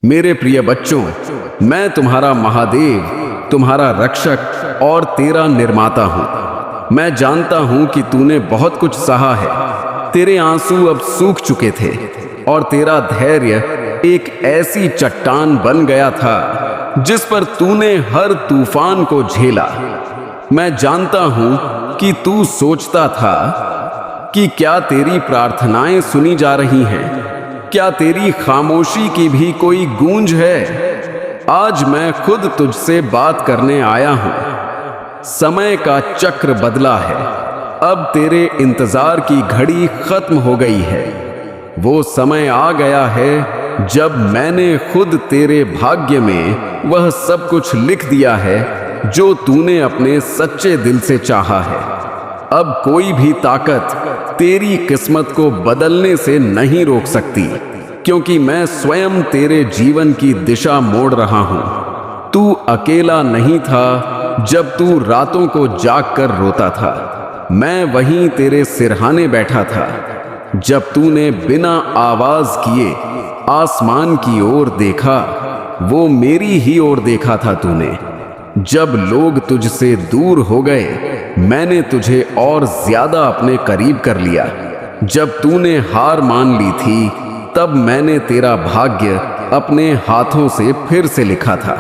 मेरे प्रिय बच्चों, मैं तुम्हारा महादेव, तुम्हारा रक्षक और तेरा निर्माता हूं। मैं जानता हूं कि तूने बहुत कुछ सहा है। तेरे आंसू अब सूख चुके थे और तेरा धैर्य एक ऐसी चट्टान बन गया था जिस पर तूने हर तूफान को झेला। मैं जानता हूं कि तू सोचता था कि क्या तेरी प्रार्थनाएं सुनी जा रही हैं, क्या तेरी खामोशी की भी कोई गूंज है। आज मैं खुद तुझसे बात करने आया हूं। समय का चक्र बदला है। अब तेरे इंतजार की घड़ी खत्म हो गई है। वो समय आ गया है जब मैंने खुद तेरे भाग्य में वह सब कुछ लिख दिया है जो तूने अपने सच्चे दिल से चाहा है। अब कोई भी ताकत तेरी किस्मत को बदलने से नहीं रोक सकती, क्योंकि मैं स्वयं तेरे जीवन की दिशा मोड़ रहा हूं। तू अकेला नहीं था जब तू रातों को जाग कर रोता था। मैं वहीं तेरे सिरहाने बैठा था जब तूने बिना आवाज किए आसमान की ओर देखा। वो मेरी ही ओर देखा था तूने। जब लोग तुझसे दूर हो गए, मैंने तुझे और ज्यादा अपने करीब कर लिया। जब तूने हार मान ली थी, तब मैंने तेरा भाग्य अपने हाथों से फिर से लिखा था।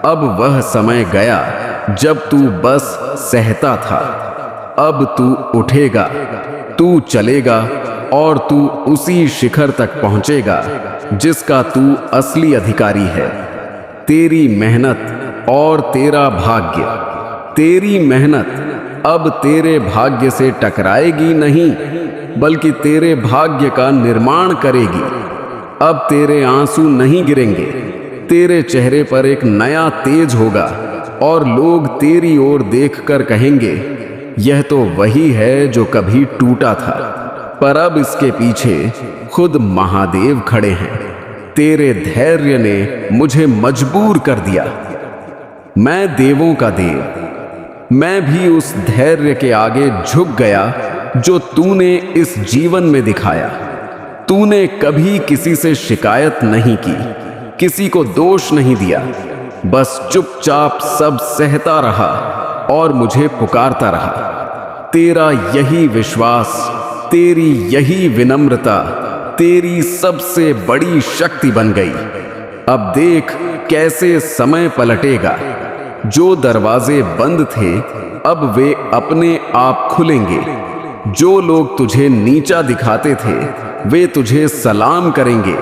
अब वह समय गया जब तू बस सहता था। अब तू उठेगा, तू चलेगा और तू उसी शिखर तक पहुंचेगा जिसका तू असली अधिकारी है। तेरी मेहनत और तेरा भाग्य, तेरी मेहनत अब तेरे भाग्य से टकराएगी नहीं, बल्कि तेरे भाग्य का निर्माण करेगी। अब तेरे आंसू नहीं गिरेंगे। तेरे चेहरे पर एक नया तेज होगा और लोग तेरी ओर देखकर कहेंगे, यह तो वही है जो कभी टूटा था। पर अब इसके पीछे खुद महादेव खड़े हैं। तेरे धैर्य ने मुझे मजबूर कर दिया। मैं देवों का देव, मैं भी उस धैर्य के आगे झुक गया जो तूने इस जीवन में दिखाया। तूने कभी किसी से शिकायत नहीं की, किसी को दोष नहीं दिया, बस चुपचाप सब सहता रहा और मुझे पुकारता रहा। तेरा यही विश्वास, तेरी यही विनम्रता तेरी सबसे बड़ी शक्ति बन गई। अब देख कैसे समय पलटेगा। जो दरवाजे बंद थे, अब वे अपने आप खुलेंगे। जो लोग तुझे नीचा दिखाते थे, वे तुझे सलाम करेंगे।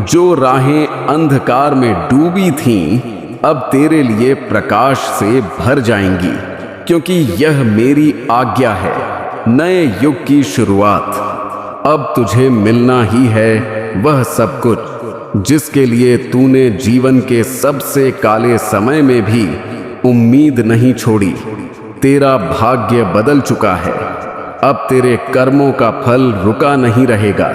जो राहें अंधकार में डूबी थीं, अब तेरे लिए प्रकाश से भर जाएंगी, क्योंकि यह मेरी आज्ञा है, नए युग की शुरुआत। अब तुझे मिलना ही है वह सब कुछ जिसके लिए तूने जीवन के सबसे काले समय में भी उम्मीद नहीं छोड़ी। तेरा भाग्य बदल चुका है। अब तेरे कर्मों का फल रुका नहीं रहेगा।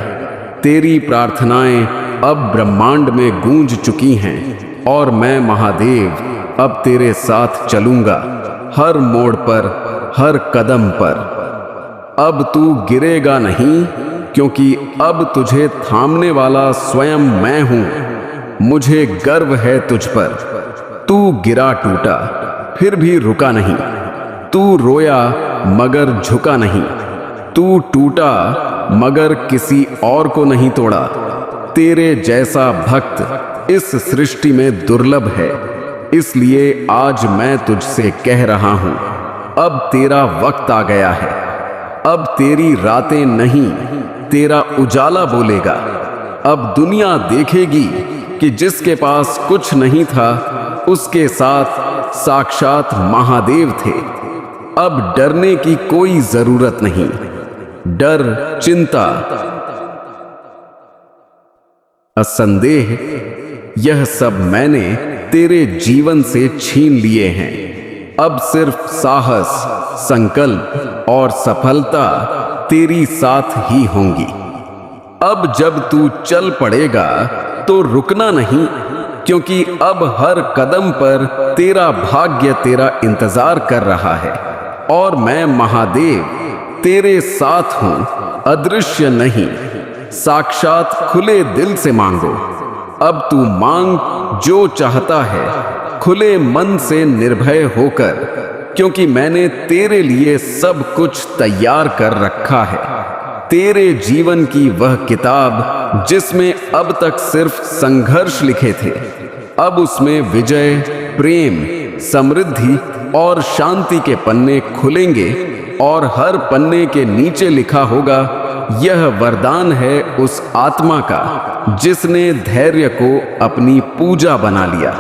तेरी प्रार्थनाएं अब ब्रह्मांड में गूंज चुकी हैं और मैं महादेव अब तेरे साथ चलूंगा, हर मोड़ पर, हर कदम पर। अब तू गिरेगा नहीं, क्योंकि अब तुझे थामने वाला स्वयं मैं हूं। मुझे गर्व है तुझ पर। तू गिरा टूटा, फिर भी रुका नहीं। तू रोया मगर झुका नहीं। तू टूटा मगर किसी और को नहीं तोड़ा। तेरे जैसा भक्त इस सृष्टि में दुर्लभ है। इसलिए आज मैं तुझसे कह रहा हूं, अब तेरा वक्त आ गया है। अब तेरी रातें नहीं, तेरा उजाला बोलेगा। अब दुनिया देखेगी कि जिसके पास कुछ नहीं था, उसके साथ साक्षात महादेव थे। अब डरने की कोई जरूरत नहीं। डर, चिंता, असंदेह, यह सब मैंने तेरे जीवन से छीन लिए हैं। अब सिर्फ साहस, संकल्प और सफलता तेरी साथ ही होंगी। अब जब तू चल पड़ेगा तो रुकना नहीं, क्योंकि अब हर कदम पर तेरा भाग्य तेरा इंतजार कर रहा है। और मैं महादेव तेरे साथ हूं, अदृश्य नहीं। साक्षात खुले दिल से मांगो। अब तू मांग जो चाहता है, खुले मन से निर्भय होकर, क्योंकि मैंने तेरे लिए सब कुछ तैयार कर रखा है। तेरे जीवन की वह किताब जिसमें अब तक सिर्फ संघर्ष लिखे थे, अब उसमें विजय, प्रेम, समृद्धि और शांति के पन्ने खुलेंगे और हर पन्ने के नीचे लिखा होगा, यह वरदान है उस आत्मा का जिसने धैर्य को अपनी पूजा बना लिया।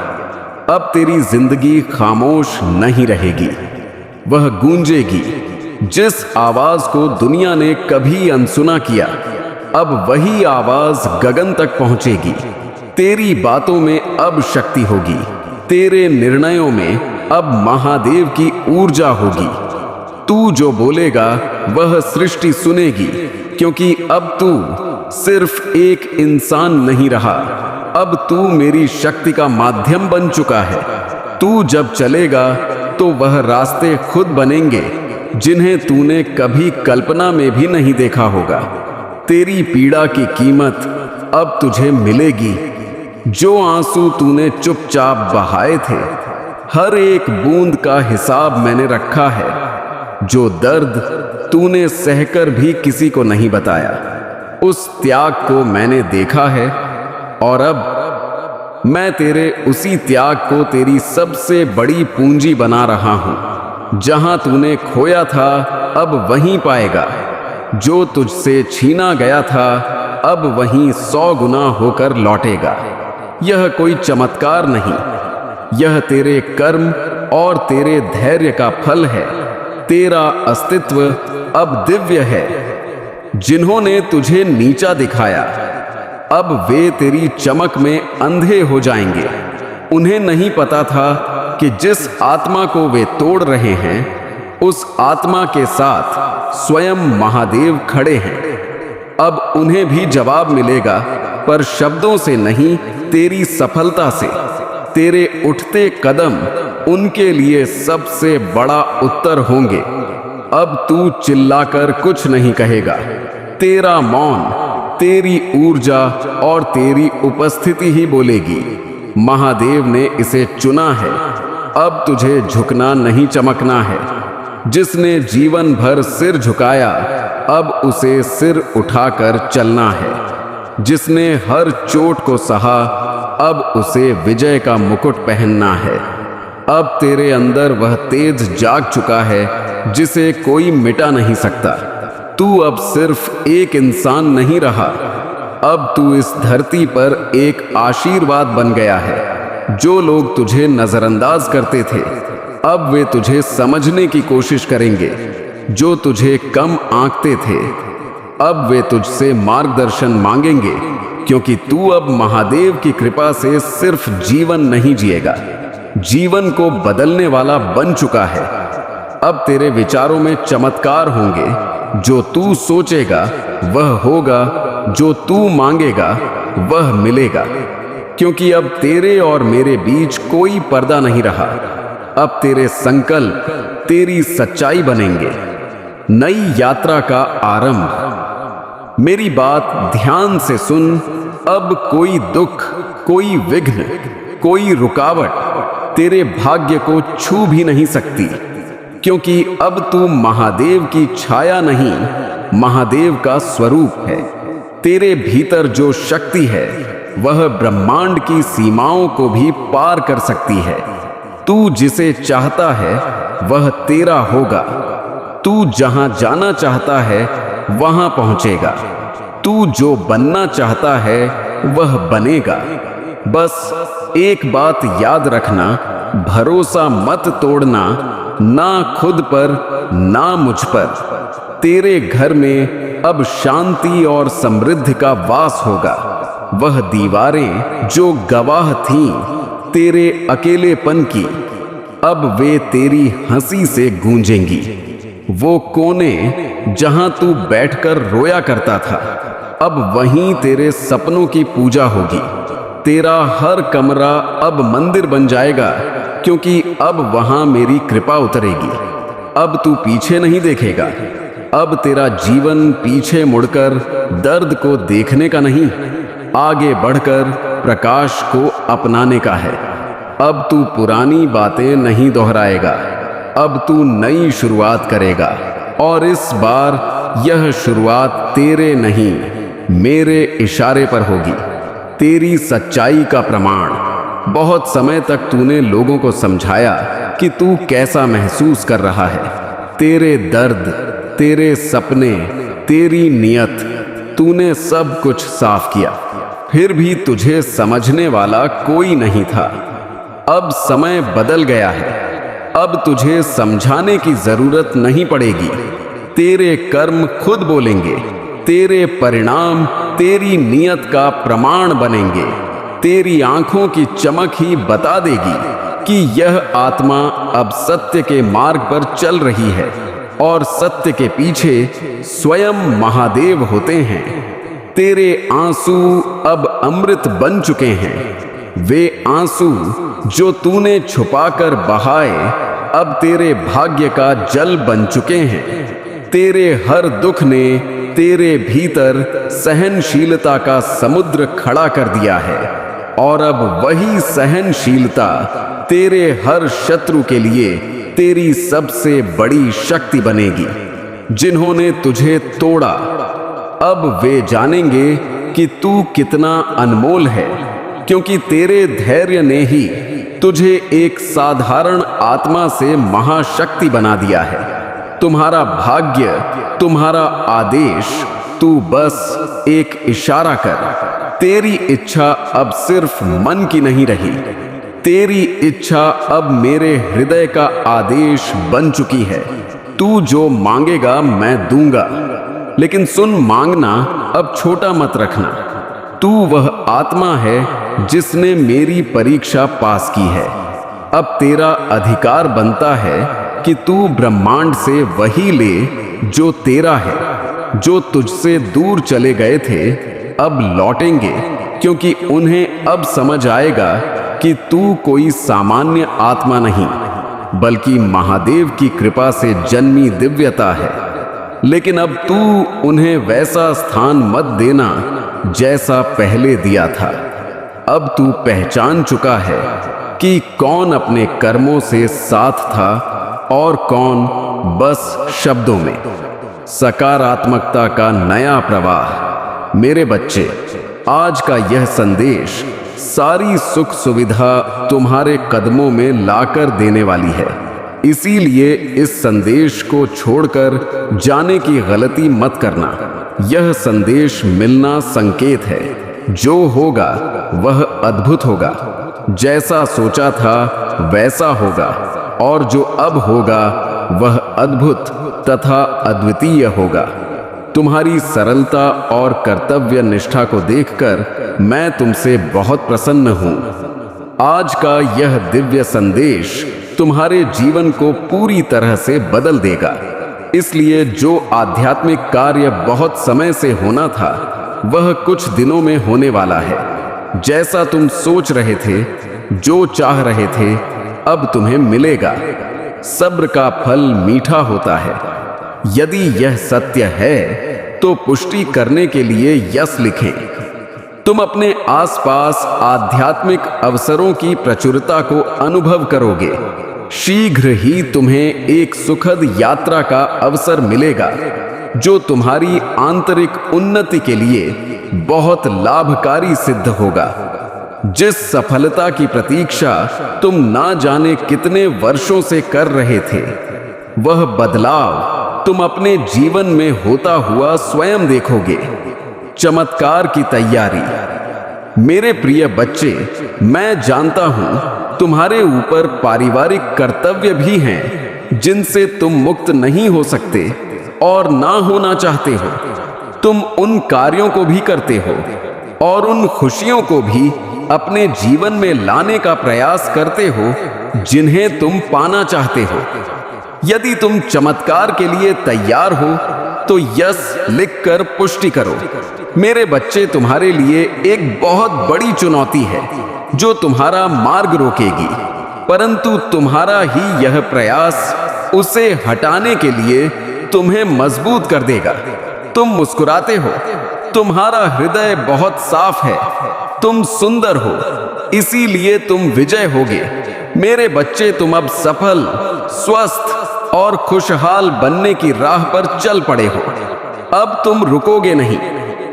अब तेरी जिंदगी खामोश नहीं रहेगी, वह गूंजेगी। जिस आवाज को दुनिया ने कभी अनसुना किया, अब वही आवाज गगन तक पहुंचेगी। तेरी बातों में अब शक्ति होगी, तेरे निर्णयों में अब महादेव की ऊर्जा होगी। तू जो बोलेगा वह सृष्टि सुनेगी, क्योंकि अब तू सिर्फ एक इंसान नहीं रहा, अब तू मेरी शक्ति का माध्यम बन चुका है। तू जब चलेगा तो वह रास्ते खुद बनेंगे जिन्हें तूने कभी कल्पना में भी नहीं देखा होगा। तेरी पीड़ा की कीमत अब तुझे मिलेगी। जो आंसू तूने चुपचाप बहाए थे, हर एक बूंद का हिसाब मैंने रखा है। जो दर्द तूने सहकर भी किसी को नहीं बताया, उस त्याग को मैंने देखा है, और अब मैं तेरे उसी त्याग को तेरी सबसे बड़ी पूंजी बना रहा हूं। जहां तूने खोया था अब वहीं पाएगा, जो तुझसे छीना गया था अब वहीं 100 गुना होकर लौटेगा। यह कोई चमत्कार नहीं, यह तेरे कर्म और तेरे धैर्य का फल है। तेरा अस्तित्व अब दिव्य है। जिन्होंने तुझे नीचा दिखाया, अब वे तेरी चमक में अंधे हो जाएंगे। उन्हें नहीं पता था कि जिस आत्मा को वे तोड़ रहे हैं, उस आत्मा के साथ स्वयं महादेव खड़े हैं। अब उन्हें भी जवाब मिलेगा, पर शब्दों से नहीं, तेरी सफलता से। तेरे उठते कदम उनके लिए सबसे बड़ा उत्तर होंगे। अब तू चिल्लाकर कुछ नहीं कहेगा। तेरा मौन, तेरी ऊर्जा और तेरी उपस्थिति ही बोलेगी। महादेव ने इसे चुना है। अब तुझे झुकना नहीं, चमकना है। जिसने जीवन भर सिर झुकाया, अब उसे सिर उठाकर चलना है। जिसने हर चोट को सहा, अब उसे विजय का मुकुट पहनना है। अब तेरे अंदर वह तेज जाग चुका है जिसे कोई मिटा नहीं सकता। तू अब सिर्फ एक इंसान नहीं रहा, अब तू इस धरती पर एक आशीर्वाद बन गया है। जो लोग तुझे नजरअंदाज करते थे, अब वे तुझे समझने की कोशिश करेंगे। जो तुझे कम आंकते थे, अब वे तुझसे मार्गदर्शन मांगेंगे, क्योंकि तू अब महादेव की कृपा से सिर्फ जीवन नहीं जिएगा, जीवन को बदलने वाला बन चुका है। अब तेरे विचारों में चमत्कार होंगे। जो तू सोचेगा वह होगा, जो तू मांगेगा वह मिलेगा, क्योंकि अब तेरे और मेरे बीच कोई पर्दा नहीं रहा। अब तेरे संकल्प तेरी सच्चाई बनेंगे। नई यात्रा का आरंभ। मेरी बात ध्यान से सुन। अब कोई दुख, कोई विघ्न, कोई रुकावट तेरे भाग्य को छू भी नहीं सकती, क्योंकि अब तू महादेव की छाया नहीं, महादेव का स्वरूप है। तेरे भीतर जो शक्ति है वह ब्रह्मांड की सीमाओं को भी पार कर सकती है। तू जिसे चाहता है वह तेरा होगा। तू जहां जाना चाहता है वहां पहुंचेगा। तू जो बनना चाहता है वह बनेगा। बस एक बात याद रखना, भरोसा मत तोड़ना, ना खुद पर ना मुझ पर। तेरे घर में अब शांति और समृद्धि का वास होगा। वह दीवारें जो गवाह थीं तेरे अकेलेपन की, अब वे तेरी हंसी से गूंजेंगी। वो कोने जहां तू बैठकर रोया करता था, अब वहीं तेरे सपनों की पूजा होगी। तेरा हर कमरा अब मंदिर बन जाएगा, क्योंकि अब वहां मेरी कृपा उतरेगी। अब तू पीछे नहीं देखेगा। अब तेरा जीवन पीछे मुड़कर दर्द को देखने का नहीं, आगे बढ़कर प्रकाश को अपनाने का है। अब तू पुरानी बातें नहीं दोहराएगा, अब तू नई शुरुआत करेगा, और इस बार यह शुरुआत तेरे नहीं मेरे इशारे पर होगी। तेरी सच्चाई का प्रमाण। बहुत समय तक तूने लोगों को समझाया कि तू कैसा महसूस कर रहा है। तेरे दर्द, तेरे सपने, तेरी नियत, तूने सब कुछ साफ किया, फिर भी तुझे समझने वाला कोई नहीं था। अब समय बदल गया है, अब तुझे समझाने की जरूरत नहीं पड़ेगी। तेरे कर्म खुद बोलेंगे, तेरे परिणाम तेरी नियत का प्रमाण बनेंगे। तेरी आंखों की चमक ही बता देगी कि यह आत्मा अब सत्य के मार्ग पर चल रही है, और सत्य के पीछे स्वयं महादेव होते हैं। तेरे आंसू अब अमृत बन चुके हैं। वे आंसू जो तूने छुपाकर बहाए अब तेरे भाग्य का जल बन चुके हैं। तेरे हर दुख ने तेरे भीतर सहनशीलता का समुद्र खड़ा कर दिया है, और अब वही सहनशीलता तेरे हर शत्रु के लिए तेरी सबसे बड़ी शक्ति बनेगी। जिन्होंने तुझे तोड़ा अब वे जानेंगे कि तू कितना अनमोल है, क्योंकि तेरे धैर्य ने ही तुझे एक साधारण आत्मा से महाशक्ति बना दिया है। तुम्हारा भाग्य, तुम्हारा आदेश, तू बस एक इशारा कर। तेरी इच्छा अब सिर्फ मन की नहीं रही, तेरी इच्छा अब मेरे हृदय का आदेश बन चुकी है। तू जो मांगेगा मैं दूंगा, लेकिन सुन, मांगना अब छोटा मत रखना। तू वह आत्मा है जिसने मेरी परीक्षा पास की है। अब तेरा अधिकार बनता है कि तू ब्रह्मांड से वही ले जो तेरा है। जो तुझसे दूर चले गए थे अब लौटेंगे, क्योंकि उन्हें अब समझ आएगा कि तू कोई सामान्य आत्मा नहीं, बल्कि महादेव की कृपा से जन्मी दिव्यता है। लेकिन अब तू उन्हें वैसा स्थान मत देना जैसा पहले दिया था। अब तू पहचान चुका है कि कौन अपने कर्मों से साथ था और कौन बस शब्दों में। सकारात्मकता का नया प्रवाह। मेरे बच्चे, आज का यह संदेश सारी सुख सुविधा तुम्हारे कदमों में लाकर देने वाली है। इसीलिए इस संदेश को छोड़कर जाने की गलती मत करना। यह संदेश मिलना संकेत है। जो होगा वह अद्भुत होगा। जैसा सोचा था वैसा होगा, और जो अब होगा वह अद्भुत तथा अद्वितीय होगा। तुम्हारी सरलता और कर्तव्य निष्ठा को देखकर मैं तुमसे बहुत प्रसन्न हूँ। आज का यह दिव्य संदेश तुम्हारे जीवन को पूरी तरह से बदल देगा। इसलिए जो आध्यात्मिक कार्य बहुत समय से होना था वह कुछ दिनों में होने वाला है। जैसा तुम सोच रहे थे, जो चाह रहे थे, अब तुम्हें मिलेगा। सब्र का फल मीठा होता है। यदि यह सत्य है तो पुष्टि करने के लिए यस लिखें। तुम अपने आसपास आध्यात्मिक अवसरों की प्रचुरता को अनुभव करोगे। शीघ्र ही तुम्हें एक सुखद यात्रा का अवसर मिलेगा, जो तुम्हारी आंतरिक उन्नति के लिए बहुत लाभकारी सिद्ध होगा। जिस सफलता की प्रतीक्षा तुम ना जाने कितने वर्षों से कर रहे थे, वह बदलाव तुम अपने जीवन में होता हुआ स्वयं देखोगे। चमत्कार की तैयारी। मेरे प्रिय बच्चे, मैं जानता हूं तुम्हारे ऊपर पारिवारिक कर्तव्य भी हैं जिनसे तुम मुक्त नहीं हो सकते और ना होना चाहते हो। तुम उन कार्यों को भी करते हो और उन खुशियों को भी अपने जीवन में लाने का प्रयास करते हो जिन्हें तुम पाना चाहते हो। यदि तुम चमत्कार के लिए तैयार हो तो यस लिखकर पुष्टि करो। मेरे बच्चे, तुम्हारे लिए एक बहुत बड़ी चुनौती है जो तुम्हारा मार्ग रोकेगी, परंतु तुम्हारा ही यह प्रयास उसे हटाने के लिए तुम्हें मजबूत कर देगा। तुम मुस्कुराते हो, तुम्हारा हृदय बहुत साफ है, तुम सुंदर हो, इसीलिए तुम विजय होगे। मेरे बच्चे, तुम अब सफल, स्वस्थ और खुशहाल बनने की राह पर चल पड़े हो। अब तुम रुकोगे नहीं।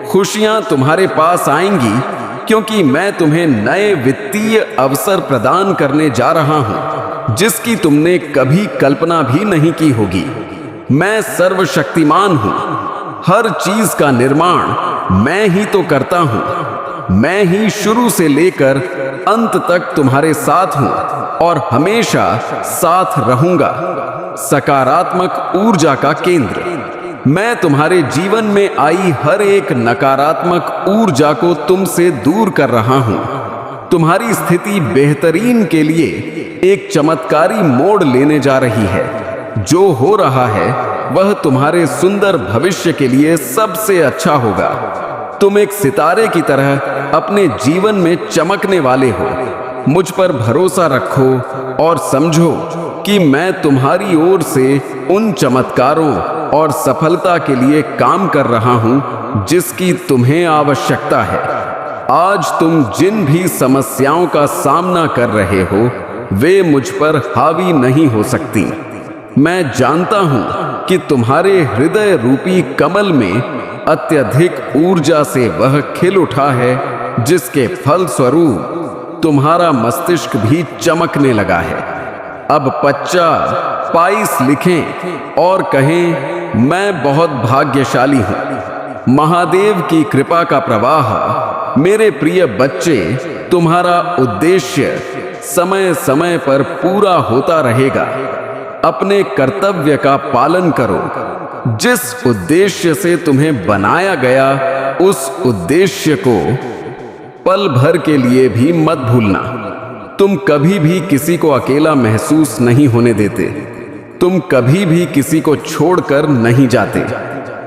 खुशियां तुम्हारे पास आएंगी, क्योंकि मैं तुम्हें नए वित्तीय अवसर प्रदान करने जा रहा हूं, जिसकी तुमने कभी कल्पना भी नहीं की होगी। मैं सर्वशक्तिमान हूं। हर चीज का निर्माण मैं ही तो करता हूं। मैं ही शुरू से लेकर अंत तक तुम्हारे साथ हूं और हमेशा साथ रहूंगा। सकारात्मक ऊर्जा का केंद्र। मैं तुम्हारे जीवन में आई हर एक नकारात्मक ऊर्जा को तुमसे दूर कर रहा हूं। तुम्हारी स्थिति बेहतरीन के लिए एक चमत्कारी मोड़ लेने जा रही है। जो हो रहा है वह तुम्हारे सुंदर भविष्य के लिए सबसे अच्छा होगा। तुम एक सितारे की तरह अपने जीवन में चमकने वाले हो। मुझ पर भरोसा रखो और समझो कि मैं तुम्हारी ओर से उन चमत्कारों और सफलता के लिए काम कर रहा हूं जिसकी तुम्हें आवश्यकता है। आज तुम जिन भी समस्याओं का सामना कर रहे हो, वे मुझ पर हावी नहीं हो सकती। मैं जानता हूं कि तुम्हारे हृदय रूपी कमल में अत्यधिक ऊर्जा से वह खिल उठा है, जिसके फल स्वरूप तुम्हारा मस्तिष्क भी चमकने लगा है। अब 50 लिखें और कहें, मैं बहुत भाग्यशाली हूं। महादेव की कृपा का प्रवाह। मेरे प्रिय बच्चे, तुम्हारा उद्देश्य समय समय पर पूरा होता रहेगा। अपने कर्तव्य का पालन करो। जिस उद्देश्य से तुम्हें बनाया गया, उस उद्देश्य को पल भर के लिए भी मत भूलना। तुम कभी भी किसी को अकेला महसूस नहीं होने देते। तुम कभी भी किसी को छोड़कर नहीं जाते।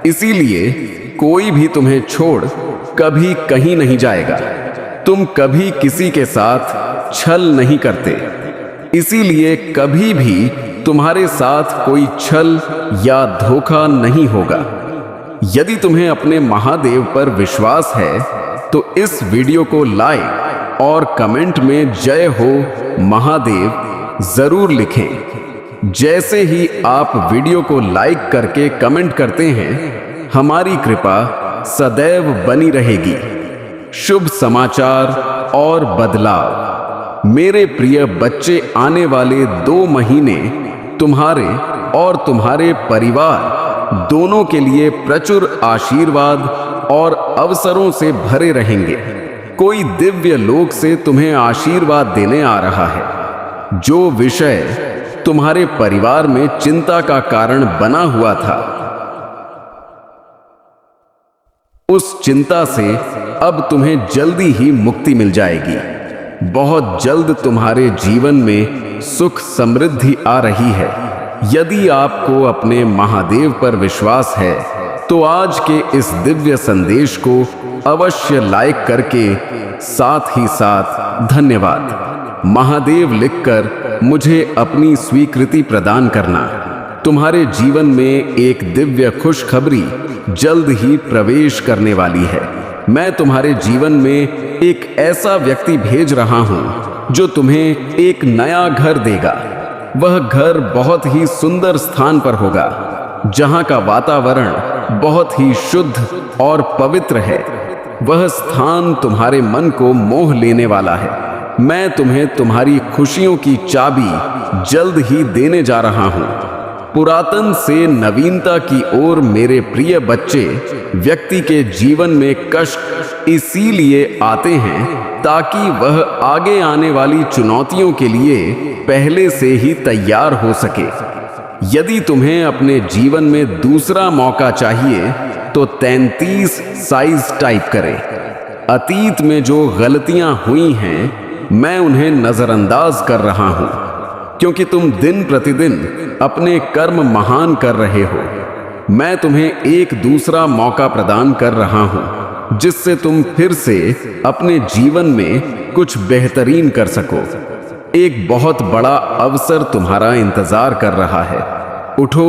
इसीलिए कोई भी तुम्हें छोड़ कभी कहीं नहीं जाएगा। तुम कभी किसी के साथ छल नहीं करते। इसीलिए कभी भी तुम्हारे साथ कोई छल या धोखा नहीं होगा। यदि तुम्हें अपने महादेव पर विश्वास है तो इस वीडियो को लाइक और कमेंट में जय हो महादेव जरूर लिखें। जैसे ही आप वीडियो को लाइक करके कमेंट करते हैं, हमारी कृपा सदैव बनी रहेगी। शुभ समाचार और बदलाव। मेरे प्रिय बच्चे, आने वाले 2 महीने तुम्हारे और तुम्हारे परिवार दोनों के लिए प्रचुर आशीर्वाद और अवसरों से भरे रहेंगे। कोई दिव्य लोक से तुम्हें आशीर्वाद देने आ रहा है। जो विषय तुम्हारे परिवार में चिंता का कारण बना हुआ था, उस चिंता से अब तुम्हें जल्दी ही मुक्ति मिल जाएगी। बहुत जल्द तुम्हारे जीवन में सुख समृद्धि आ रही है। यदि आपको अपने महादेव पर विश्वास है तो आज के इस दिव्य संदेश को अवश्य लाइक करके साथ ही साथ धन्यवाद महादेव लिखकर मुझे अपनी स्वीकृति प्रदान करना। तुम्हारे जीवन में एक दिव्य खुशखबरी जल्द ही प्रवेश करने वाली है। मैं तुम्हारे जीवन में एक ऐसा व्यक्ति भेज रहा हूं जो तुम्हें एक नया घर देगा। वह घर बहुत ही सुंदर स्थान पर होगा, जहां का वातावरण बहुत ही शुद्ध और पवित्र है। वह स्थान तुम्हारे मन को मोह लेने वाला है। मैं तुम्हें तुम्हारी खुशियों की चाबी जल्द ही देने जा रहा हूं। पुरातन से नवीनता की ओर मेरे प्रिय बच्चे, व्यक्ति के जीवन में कष्ट इसीलिए आते हैं ताकि वह आगे आने वाली चुनौतियों के लिए पहले से ही तैयार हो सके। यदि तुम्हें अपने जीवन में दूसरा मौका चाहिए तो 33 साइज टाइप करें। अतीत में जो गलतियां हुई हैं, मैं उन्हें नजरअंदाज कर रहा हूं, क्योंकि तुम दिन प्रतिदिन अपने कर्म महान कर रहे हो। मैं तुम्हें एक दूसरा मौका प्रदान कर रहा हूं, जिससे तुम फिर से अपने जीवन में कुछ बेहतरीन कर सको। एक बहुत बड़ा अवसर तुम्हारा इंतजार कर रहा है। उठो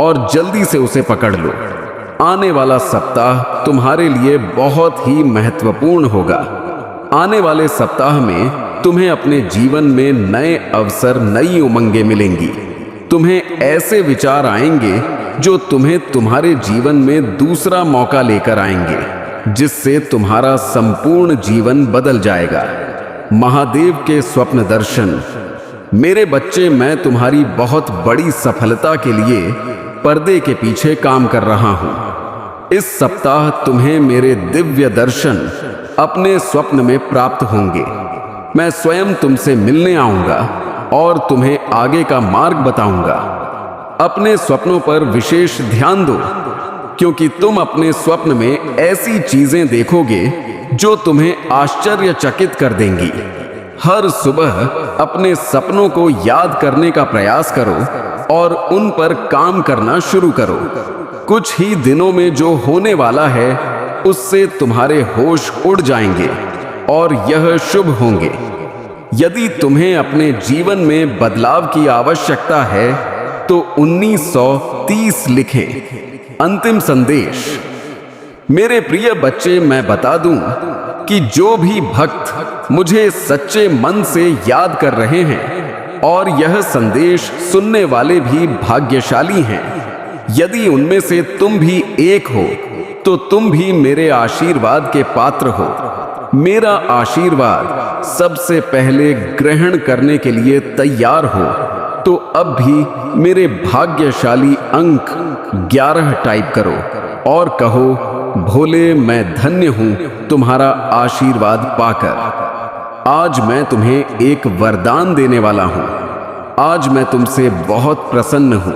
और जल्दी से उसे पकड़ लो। आने वाला सप्ताह तुम्हारे लिए बहुत ही महत्वपूर्ण होगा। आने वाले सप्ताह में तुम्हें अपने जीवन में नए अवसर, नई उमंगें मिलेंगी। तुम्हें ऐसे विचार आएंगे जो तुम्हें तुम्हारे जीवन में दूसरा मौका लेकर आएंगे, जिससे तुम्हारा संपूर्ण जीवन बदल जाएगा। महादेव के स्वप्न दर्शन। मेरे बच्चे, मैं तुम्हारी बहुत बड़ी सफलता के लिए पर्दे के पीछे काम कर रहा हूं। इस सप्ताह तुम्हें मेरे दिव्य दर्शन अपने स्वप्न में प्राप्त होंगे। मैं स्वयं तुमसे मिलने आऊंगा और तुम्हें आगे का मार्ग बताऊंगा। अपने स्वप्नों पर विशेष ध्यान दो, क्योंकि तुम अपने स्वप्न में ऐसी चीजें देखोगे जो तुम्हें आश्चर्यचकित कर देंगी। हर सुबह अपने सपनों को याद करने का प्रयास करो और उन पर काम करना शुरू करो। कुछ ही दिनों में जो होने वाला है उससे तुम्हारे होश उड़ जाएंगे और यह शुभ होंगे। यदि तुम्हें अपने जीवन में बदलाव की आवश्यकता है तो 1930 लिखें। अंतिम संदेश। मेरे प्रिय बच्चे, मैं बता दूं कि जो भी भक्त मुझे सच्चे मन से याद कर रहे हैं और यह संदेश सुनने वाले भी भाग्यशाली हैं। यदि उनमें से तुम भी एक हो तो तुम भी मेरे आशीर्वाद के पात्र हो। मेरा आशीर्वाद सबसे पहले ग्रहण करने के लिए तैयार हो तो अब भी मेरे भाग्यशाली अंक 11 टाइप करो और कहो, भोले, मैं धन्य हूं तुम्हारा आशीर्वाद पाकर। आज मैं तुम्हें एक वरदान देने वाला हूं। आज मैं तुमसे बहुत प्रसन्न हूं।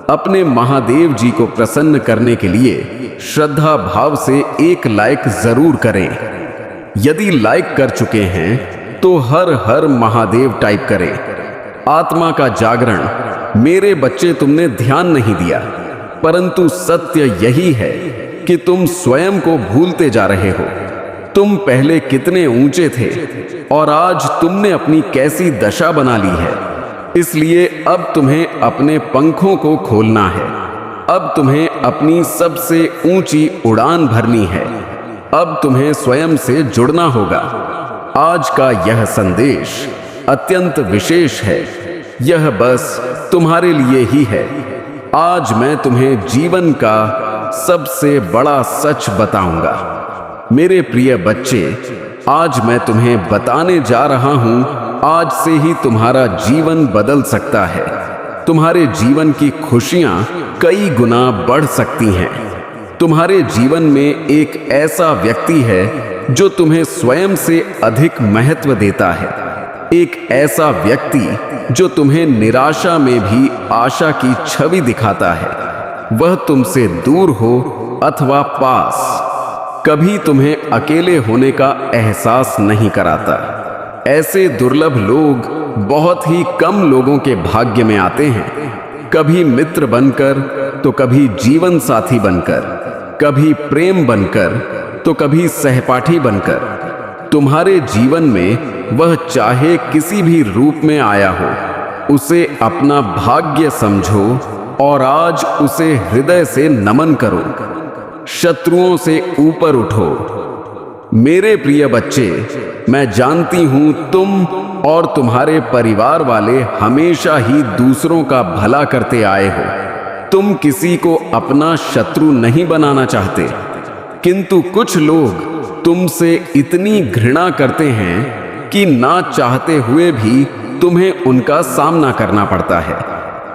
अपने महादेव जी को प्रसन्न करने के लिए श्रद्धा भाव से एक लाइक जरूर करें। यदि लाइक कर चुके हैं तो हर हर महादेव टाइप करें। आत्मा का जागरण। मेरे बच्चे, तुमने ध्यान नहीं दिया, परंतु सत्य यही है कि तुम स्वयं को भूलते जा रहे हो। तुम पहले कितने ऊंचे थे और आज तुमने अपनी कैसी दशा बना ली है। इसलिए अब तुम्हें अपने पंखों को खोलना है। अब तुम्हें अपनी सबसे ऊंची उड़ान भरनी है। अब तुम्हें स्वयं से जुड़ना होगा। आज का यह संदेश अत्यंत विशेष है। यह बस तुम्हारे लिए ही है। आज मैं तुम्हें जीवन का सबसे बड़ा सच बताऊंगा। मेरे प्रिय बच्चे, आज मैं तुम्हें बताने जा रहा हूं, आज से ही तुम्हारा जीवन बदल सकता है। तुम्हारे जीवन की खुशियां कई गुना बढ़ सकती हैं। तुम्हारे जीवन में एक ऐसा व्यक्ति है जो तुम्हें स्वयं से अधिक महत्व देता है। एक ऐसा व्यक्ति जो तुम्हें निराशा में भी आशा की छवि दिखाता है। वह तुमसे दूर हो अथवा पास, कभी तुम्हें अकेले होने का एहसास नहीं कराता। ऐसे दुर्लभ लोग बहुत ही कम लोगों के भाग्य में आते हैं। कभी मित्र बनकर तो कभी जीवन साथी बनकर, कभी प्रेम बनकर तो कभी सहपाठी बनकर। तुम्हारे जीवन में वह चाहे किसी भी रूप में आया हो, उसे अपना भाग्य समझो और आज उसे हृदय से नमन करो। शत्रुओं से ऊपर उठो। मेरे प्रिय बच्चे, मैं जानती हूं तुम और तुम्हारे परिवार वाले हमेशा ही दूसरों का भला करते आए हो। तुम किसी को अपना शत्रु नहीं बनाना चाहते, किंतु कुछ लोग तुमसे इतनी घृणा करते हैं कि ना चाहते हुए भी तुम्हें उनका सामना करना पड़ता है।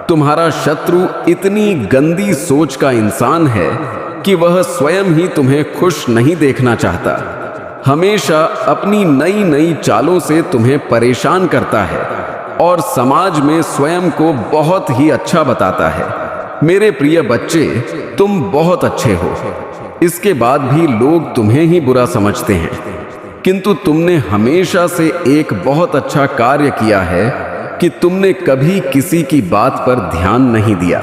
तुम्हारा शत्रु इतनी गंदी सोच का इंसान है कि वह स्वयं ही तुम्हें खुश नहीं देखना चाहता। हमेशा अपनी नई नई चालों से तुम्हें परेशान करता है और समाज में स्वयं को बहुत ही अच्छा बताता है। मेरे प्रिय बच्चे, तुम बहुत अच्छे हो। इसके बाद भी लोग तुम्हें ही बुरा समझते हैं, किंतु तुमने हमेशा से एक बहुत अच्छा कार्य किया है कि तुमने कभी किसी की बात पर ध्यान नहीं दिया।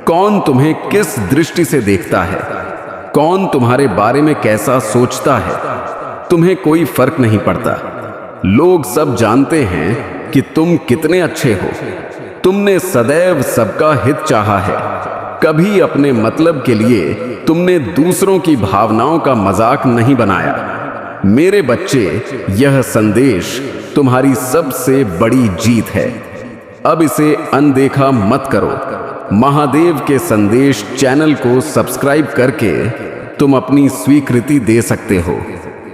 कौन तुम्हें किस दृष्टि से देखता है, कौन तुम्हारे बारे में कैसा सोचता है, तुम्हें कोई फर्क नहीं पड़ता। लोग सब जानते हैं कि तुम कितने अच्छे हो। तुमने सदैव सबका हित चाहा है। कभी अपने मतलब के लिए तुमने दूसरों की भावनाओं का मजाक नहीं बनाया। मेरे बच्चे, यह संदेश तुम्हारी सबसे बड़ी जीत है। अब इसे अनदेखा मत करो। महादेव के संदेश चैनल को सब्सक्राइब करके तुम अपनी स्वीकृति दे सकते हो।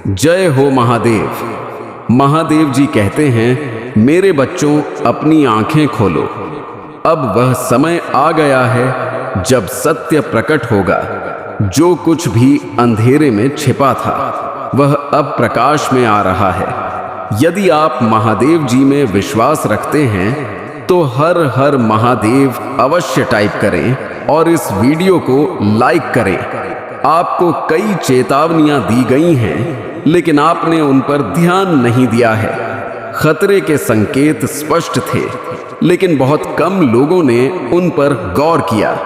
जय हो महादेव। महादेव जी कहते हैं, मेरे बच्चों, अपनी आंखें खोलो। अब वह समय आ गया है जब सत्य प्रकट होगा। जो कुछ भी अंधेरे में छिपा था वह अब प्रकाश में आ रहा है। यदि आप महादेव जी में विश्वास रखते हैं तो हर हर महादेव अवश्य टाइप करें और इस वीडियो को लाइक करें। आपको कई चेतावनियां दी गई हैं, लेकिन आपने उन पर ध्यान नहीं दिया है। खतरे के संकेत स्पष्ट थे, लेकिन बहुत कम लोगों ने उन पर गौर किया।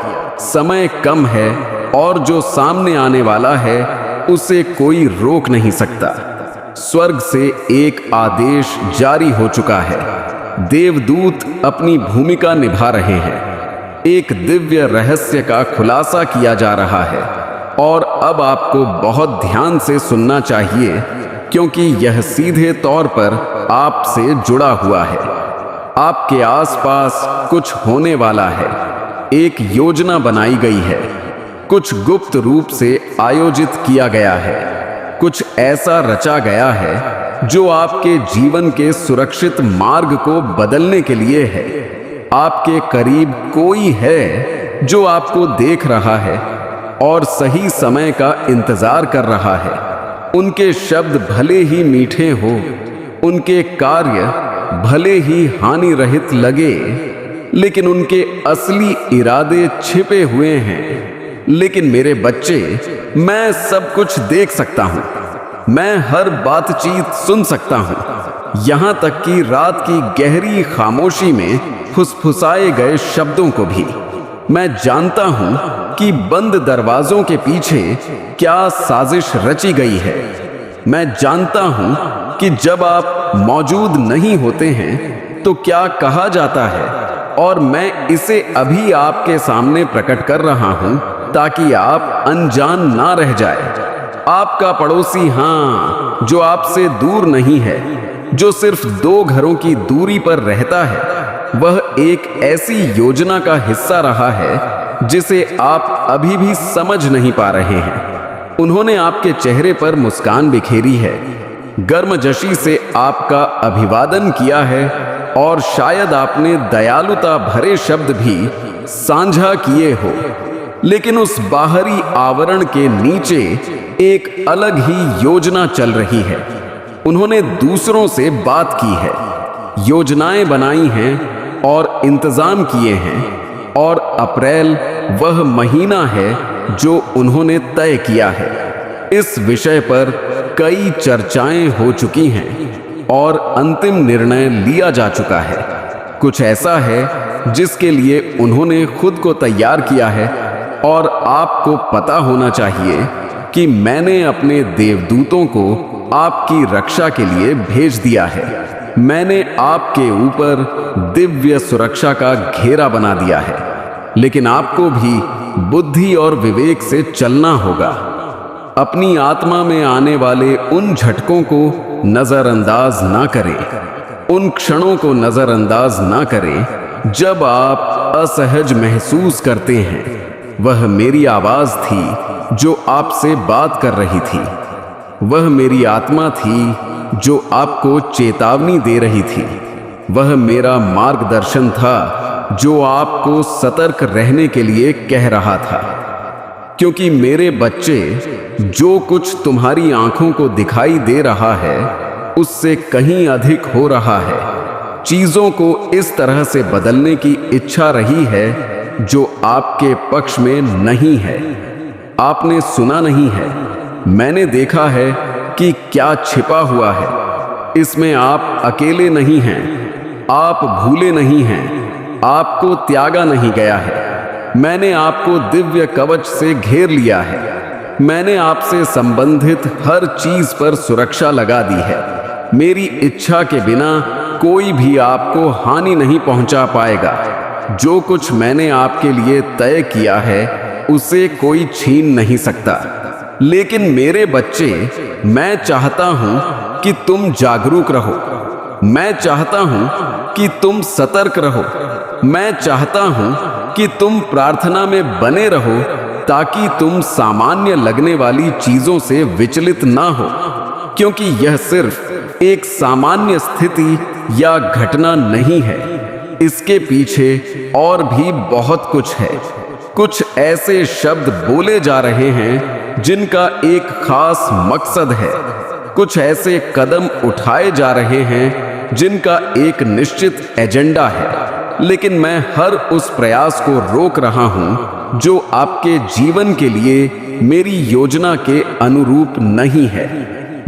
समय कम है और जो सामने आने वाला है उसे कोई रोक नहीं सकता। स्वर्ग से एक आदेश जारी हो चुका है। देवदूत अपनी भूमिका निभा रहे हैं। एक दिव्य रहस्य का खुलासा किया जा रहा है और अब आपको बहुत ध्यान से सुनना चाहिए, क्योंकि यह सीधे तौर पर आपसे जुड़ा हुआ है। आपके आसपास कुछ होने वाला है। एक योजना बनाई गई है। कुछ गुप्त रूप से आयोजित किया गया है। कुछ ऐसा रचा गया है जो आपके जीवन के सुरक्षित मार्ग को बदलने के लिए है। आपके करीब कोई है जो आपको देख रहा है और सही समय का इंतजार कर रहा है। उनके शब्द भले ही मीठे हो, उनके कार्य भले ही हानि रहित लगे, लेकिन उनके असली इरादे छिपे हुए हैं। लेकिन मेरे बच्चे, मैं सब कुछ देख सकता हूं। मैं हर बातचीत सुन सकता हूं, यहां तक कि रात की गहरी खामोशी में फुसफुसाए गए शब्दों को भी। मैं जानता हूं कि बंद दरवाजों के पीछे क्या साजिश रची गई है। मैं जानता हूं कि जब आप मौजूद नहीं होते हैं तो क्या कहा जाता है, और मैं इसे अभी आपके सामने प्रकट कर रहा हूं ताकि आप अनजान ना रह जाए। आपका पड़ोसी, हां, जो आपसे दूर नहीं है, जो सिर्फ 2 घरों की दूरी पर रहता है, वह एक ऐसी योजना का हिस्सा रहा है जिसे आप अभी भी समझ नहीं पा रहे हैं। उन्होंने आपके चेहरे पर मुस्कान बिखेरी है, गर्मजशी से आपका अभिवादन किया है, और शायद आपने दयालुता भरे शब्द भी साझा किए हो। लेकिन उस बाहरी आवरण के नीचे एक अलग ही योजना चल रही है। उन्होंने दूसरों से बात की है, योजनाएं बनाई हैं और इंतजाम किए हैं, और अप्रैल वह महीना है जो उन्होंने तय किया है। इस विषय पर कई चर्चाएं हो चुकी हैं और अंतिम निर्णय लिया जा चुका है। कुछ ऐसा है जिसके लिए उन्होंने खुद को तैयार किया है, और आपको पता होना चाहिए कि मैंने अपने देवदूतों को आपकी रक्षा के लिए भेज दिया है। मैंने आपके ऊपर दिव्य सुरक्षा का घेरा बना दिया है, लेकिन आपको भी बुद्धि और विवेक से चलना होगा। अपनी आत्मा में आने वाले उन झटकों को नजरअंदाज ना करें, उन क्षणों को नजरअंदाज ना करें जब आप असहज महसूस करते हैं। वह मेरी आवाज थी जो आपसे बात कर रही थी। वह मेरी आत्मा थी जो आपको चेतावनी दे रही थी। वह मेरा मार्गदर्शन था जो आपको सतर्क रहने के लिए कह रहा था। क्योंकि मेरे बच्चे, जो कुछ तुम्हारी आंखों को दिखाई दे रहा है उससे कहीं अधिक हो रहा है। चीजों को इस तरह से बदलने की इच्छा रही है जो आपके पक्ष में नहीं है। आपने सुना नहीं है, मैंने देखा है कि क्या छिपा हुआ है। इसमें आप अकेले नहीं हैं, आप भूले नहीं हैं, आपको त्यागा नहीं गया है। मैंने आपको दिव्य कवच से घेर लिया है। मैंने आपसे संबंधित हर चीज पर सुरक्षा लगा दी है। मेरी इच्छा के बिना कोई भी आपको हानि नहीं पहुंचा पाएगा। जो कुछ मैंने आपके लिए तय किया है उसे कोई छीन नहीं सकता। लेकिन मेरे बच्चे, मैं चाहता हूं कि तुम जागरूक रहो। मैं चाहता हूं कि तुम सतर्क रहो। मैं चाहता हूं कि तुम प्रार्थना में बने रहो, ताकि तुम सामान्य लगने वाली चीजों से विचलित ना हो, क्योंकि यह सिर्फ एक सामान्य स्थिति या घटना नहीं है। इसके पीछे और भी बहुत कुछ है। कुछ ऐसे शब्द बोले जा रहे हैं जिनका एक खास मकसद है। कुछ ऐसे कदम उठाए जा रहे हैं जिनका एक निश्चित एजेंडा है। लेकिन मैं हर उस प्रयास को रोक रहा हूं जो आपके जीवन के लिए मेरी योजना के अनुरूप नहीं है।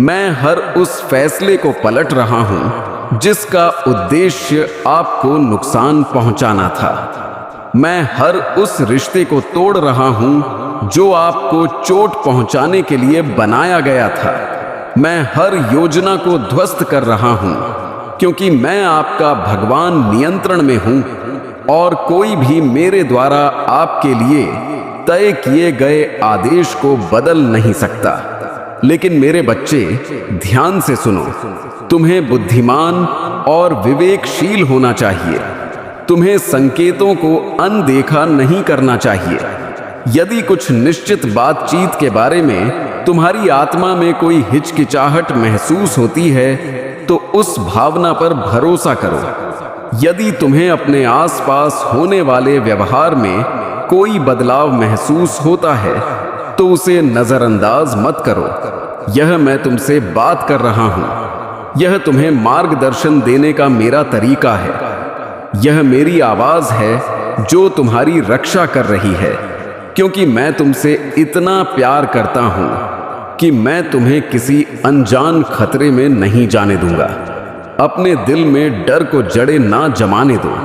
मैं हर उस फैसले को पलट रहा हूं जिसका उद्देश्य आपको नुकसान पहुंचाना था। मैं हर उस रिश्ते को तोड़ रहा हूं जो आपको चोट पहुंचाने के लिए बनाया गया था। मैं हर योजना को ध्वस्त कर रहा हूं, क्योंकि मैं आपका भगवान नियंत्रण में हूं और कोई भी मेरे द्वारा आपके लिए तय किए गए आदेश को बदल नहीं सकता। लेकिन मेरे बच्चे, ध्यान से सुनो। तुम्हें बुद्धिमान और विवेकशील होना चाहिए। तुम्हें संकेतों को अनदेखा नहीं करना चाहिए। यदि कुछ निश्चित बातचीत के बारे में तुम्हारी आत्मा में कोई हिचकिचाहट महसूस होती है, तो उस भावना पर भरोसा करो। यदि तुम्हें अपने आसपास होने वाले व्यवहार में कोई बदलाव महसूस होता है, तो उसे नजरअंदाज मत करो। यह मैं तुमसे बात कर रहा हूं। यह तुम्हें मार्गदर्शन देने का मेरा तरीका है। यह मेरी आवाज है जो तुम्हारी रक्षा कर रही है, क्योंकि मैं तुमसे इतना प्यार करता हूं कि मैं तुम्हें किसी अनजान खतरे में नहीं जाने दूंगा। अपने दिल में डर को जड़ें ना जमाने दो।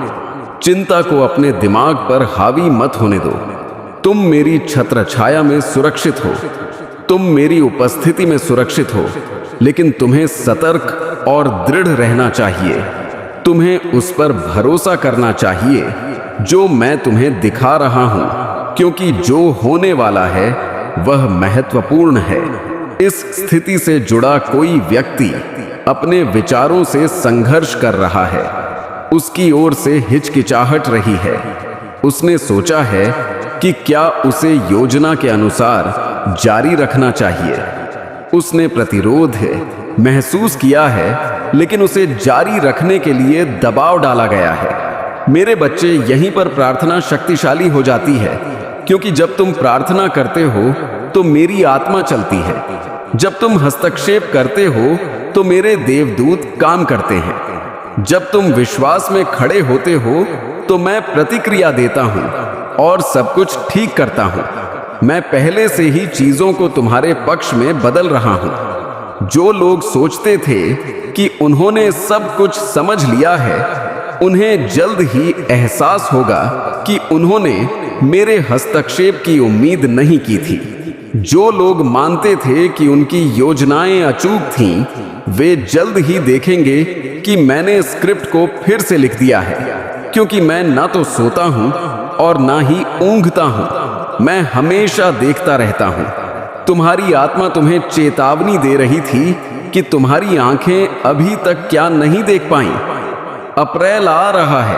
चिंता को अपने दिमाग पर हावी मत होने दो। तुम मेरी छत्र छाया में सुरक्षित हो। तुम मेरी उपस्थिति में सुरक्षित हो, लेकिन तुम्हें सतर्क और दृढ़ रहना चाहिए। तुम्हें उस पर भरोसा करना चाहिए जो मैं तुम्हें दिखा रहा हूं, क्योंकि जो होने वाला है वह महत्वपूर्ण है। इस स्थिति से जुड़ा कोई व्यक्ति अपने विचारों से संघर्ष कर रहा है। उसकी ओर से हिचकिचाहट रही है। उसने सोचा है कि क्या उसे योजना के अनुसार जारी रखना चाहिए। उसने प्रतिरोध महसूस किया है, लेकिन उसे जारी रखने के लिए दबाव डाला गया है। मेरे बच्चे, यहीं पर प्रार्थना शक्तिशाली हो जाती है, क्योंकि जब तुम प्रार्थना करते हो तो मेरी आत्मा चलती है। जब तुम हस्तक्षेप करते हो तो मेरे देवदूत काम करते हैं। जब तुम विश्वास में खड़े होते हो तो मैं प्रतिक्रिया देता हूं और सब कुछ ठीक करता हूं। मैं पहले से ही चीजों को तुम्हारे पक्ष में बदल रहा हूं। जो लोग सोचते थे कि उन्होंने सब कुछ समझ लिया है, उन्हें जल्द ही एहसास होगा कि उन्होंने मेरे हस्तक्षेप की उम्मीद नहीं की थी। जो लोग मानते थे कि उनकी योजनाएं अचूक थीं, वे जल्द ही देखेंगे कि मैंने स्क्रिप्ट को फिर से लिख दिया है, क्योंकि मैं ना तो सोता हूं और ना ही ऊंघता हूं। मैं हमेशा देखता रहता हूं। तुम्हारी आत्मा तुम्हें चेतावनी दे रही थी कि तुम्हारी आंखें अभी तक क्या नहीं देख पाईं। अप्रैल आ रहा है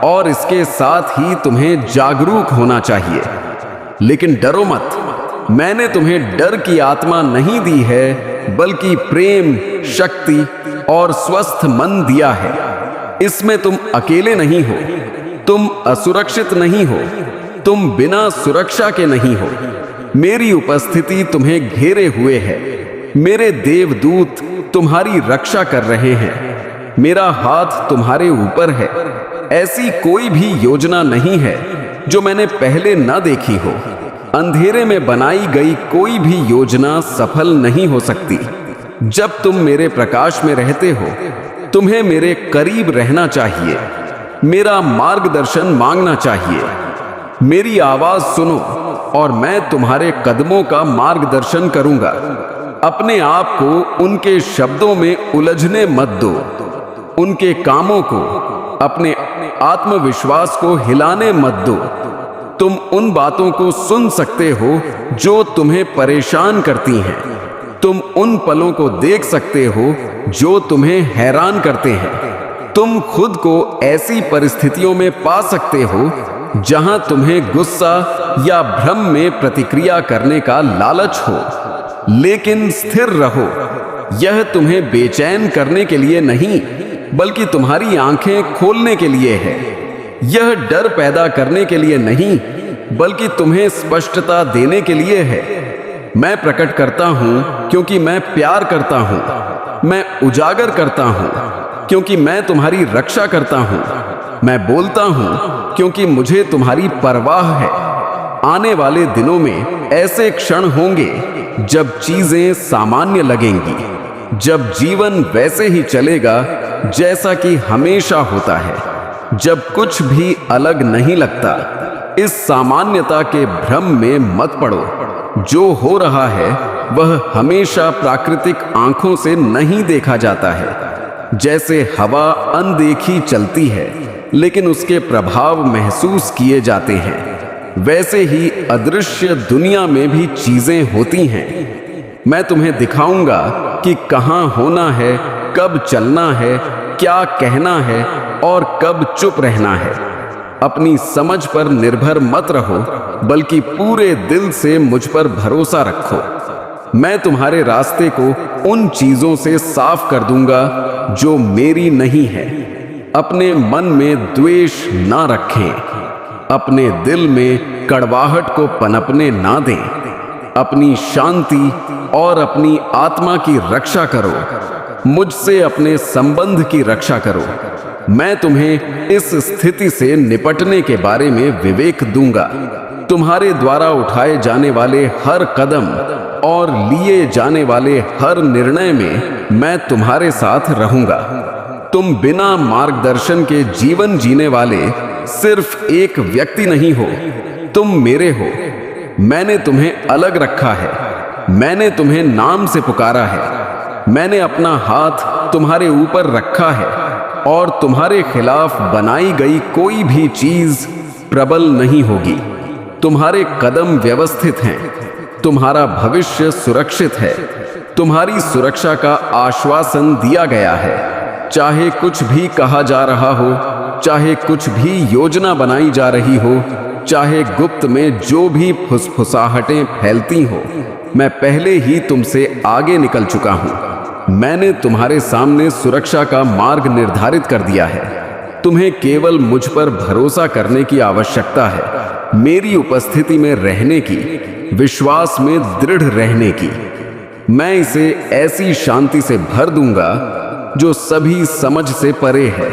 और इसके साथ ही तुम्हें जागरूक होना चाहिए। लेकिन डरो मत। मैंने तुम्हें डर की आत्मा नहीं दी है, बल्कि प्रेम, शक्ति और स्वस्थ मन दिया है। इसमें तुम अकेले नहीं हो। तुम असुरक्षित नहीं हो। तुम बिना सुरक्षा के नहीं हो। मेरी उपस्थिति तुम्हें घेरे हुए है। मेरे देवदूत तुम्हारी रक्षा कर रहे हैं। मेरा हाथ तुम्हारे ऊपर है। ऐसी कोई भी योजना नहीं है जो मैंने पहले न देखी हो। अंधेरे में बनाई गई कोई भी योजना सफल नहीं हो सकती। जब तुम मेरे प्रकाश में रहते हो, तुम्हें मेरे करीब रहना चाहिए। मेरा मार्गदर्शन मांगना चाहिए। मेरी आवाज सुनो और मैं तुम्हारे कदमों का मार्गदर्शन करूंगा। अपने आप को उनके शब्दों में उलझने मत दो। उनके कामों को, अपने आत्मविश्वास को हिलाने मत दो। तुम उन बातों को सुन सकते हो जो तुम्हें परेशान करती हैं। तुम उन पलों को देख सकते हो जो तुम्हें हैरान करते हैं। तुम खुद को ऐसी परिस्थितियों में पा सकते हो जहां तुम्हें गुस्सा या भ्रम में प्रतिक्रिया करने का लालच हो, लेकिन स्थिर रहो। यह तुम्हें बेचैन करने के लिए नहीं, बल्कि तुम्हारी आंखें खोलने के लिए है। यह डर पैदा करने के लिए नहीं, बल्कि तुम्हें स्पष्टता देने के लिए है। मैं प्रकट करता हूं क्योंकि मैं प्यार करता हूं। मैं उजागर करता हूं क्योंकि मैं तुम्हारी रक्षा करता हूं। मैं बोलता हूं क्योंकि मुझे तुम्हारी परवाह है। आने वाले दिनों में ऐसे क्षण होंगे जब चीजें सामान्य लगेंगी, जब जीवन वैसे ही चलेगा जैसा कि हमेशा होता है, जब कुछ भी अलग नहीं लगता। इस सामान्यता के भ्रम में मत पड़ो। जो हो रहा है वह हमेशा प्राकृतिक आंखों से नहीं देखा जाता है। जैसे हवा अनदेखी चलती है लेकिन उसके प्रभाव महसूस किए जाते हैं, वैसे ही अदृश्य दुनिया में भी चीजें होती हैं। मैं तुम्हें दिखाऊंगा कि कहां होना है, कब चलना है, क्या कहना है और कब चुप रहना है। अपनी समझ पर निर्भर मत रहो, बल्कि पूरे दिल से मुझ पर भरोसा रखो। मैं तुम्हारे रास्ते को उन चीजों से साफ कर दूंगा जो मेरी नहीं है। अपने मन में द्वेष ना रखें, अपने दिल में कड़वाहट को पनपने ना दें। अपनी शांति और अपनी आत्मा की रक्षा करो। मुझसे अपने संबंध की रक्षा करो। मैं तुम्हें इस स्थिति से निपटने के बारे में विवेक दूंगा। तुम्हारे द्वारा उठाए जाने वाले हर कदम और लिए जाने वाले हर निर्णय में मैं तुम्हारे साथ रहूंगा। तुम बिना मार्गदर्शन के जीवन जीने वाले सिर्फ एक व्यक्ति नहीं हो, तुम मेरे हो। मैंने तुम्हें अलग रखा है। मैंने तुम्हें नाम से पुकारा है। मैंने अपना हाथ तुम्हारे ऊपर रखा है और तुम्हारे खिलाफ बनाई गई कोई भी चीज प्रबल नहीं होगी। तुम्हारे कदम व्यवस्थित हैं। तुम्हारा भविष्य सुरक्षित है। तुम्हारी सुरक्षा का आश्वासन दिया गया है। चाहे कुछ भी कहा जा रहा हो, चाहे कुछ भी योजना बनाई जा रही हो, चाहे गुप्त में जो भी फुसफुसाहटें फैलती हो, मैं पहले ही तुमसे आगे निकल चुका हूं। मैंने तुम्हारे सामने सुरक्षा का मार्ग निर्धारित कर दिया है। तुम्हें केवल मुझ पर भरोसा करने की आवश्यकता है, मेरी उपस्थिति में रहने की, विश्वास में दृढ़ रहने की। मैं इसे ऐसी शांति से भर दूंगा जो सभी समझ से परे है।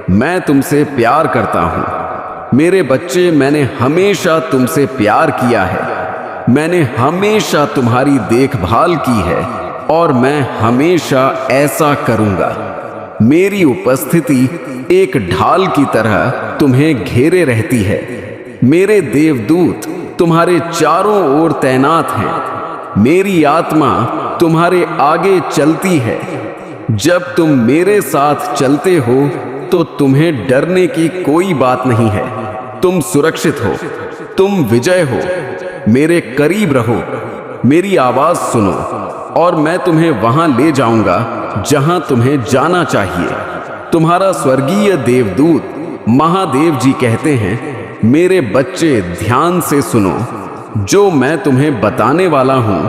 मैं तुमसे प्यार करता हूं मेरे बच्चे। मैंने हमेशा तुमसे प्यार किया है। मैंने हमेशा तुम्हारी देखभाल की है और मैं हमेशा ऐसा करूंगा। मेरी उपस्थिति एक ढाल की तरह तुम्हें घेरे रहती है। मेरे देवदूत तुम्हारे चारों ओर तैनात हैं। मेरी आत्मा तुम्हारे आगे चलती है। जब तुम मेरे साथ चलते हो तो तुम्हें डरने की कोई बात नहीं है। तुम सुरक्षित हो, तुम विजय हो। मेरे करीब रहो, मेरी आवाज सुनो और मैं तुम्हें वहां ले जाऊंगा जहां तुम्हें जाना चाहिए। तुम्हारा स्वर्गीय देवदूत महादेव जी कहते हैं, मेरे बच्चे ध्यान से सुनो। जो मैं तुम्हें बताने वाला हूं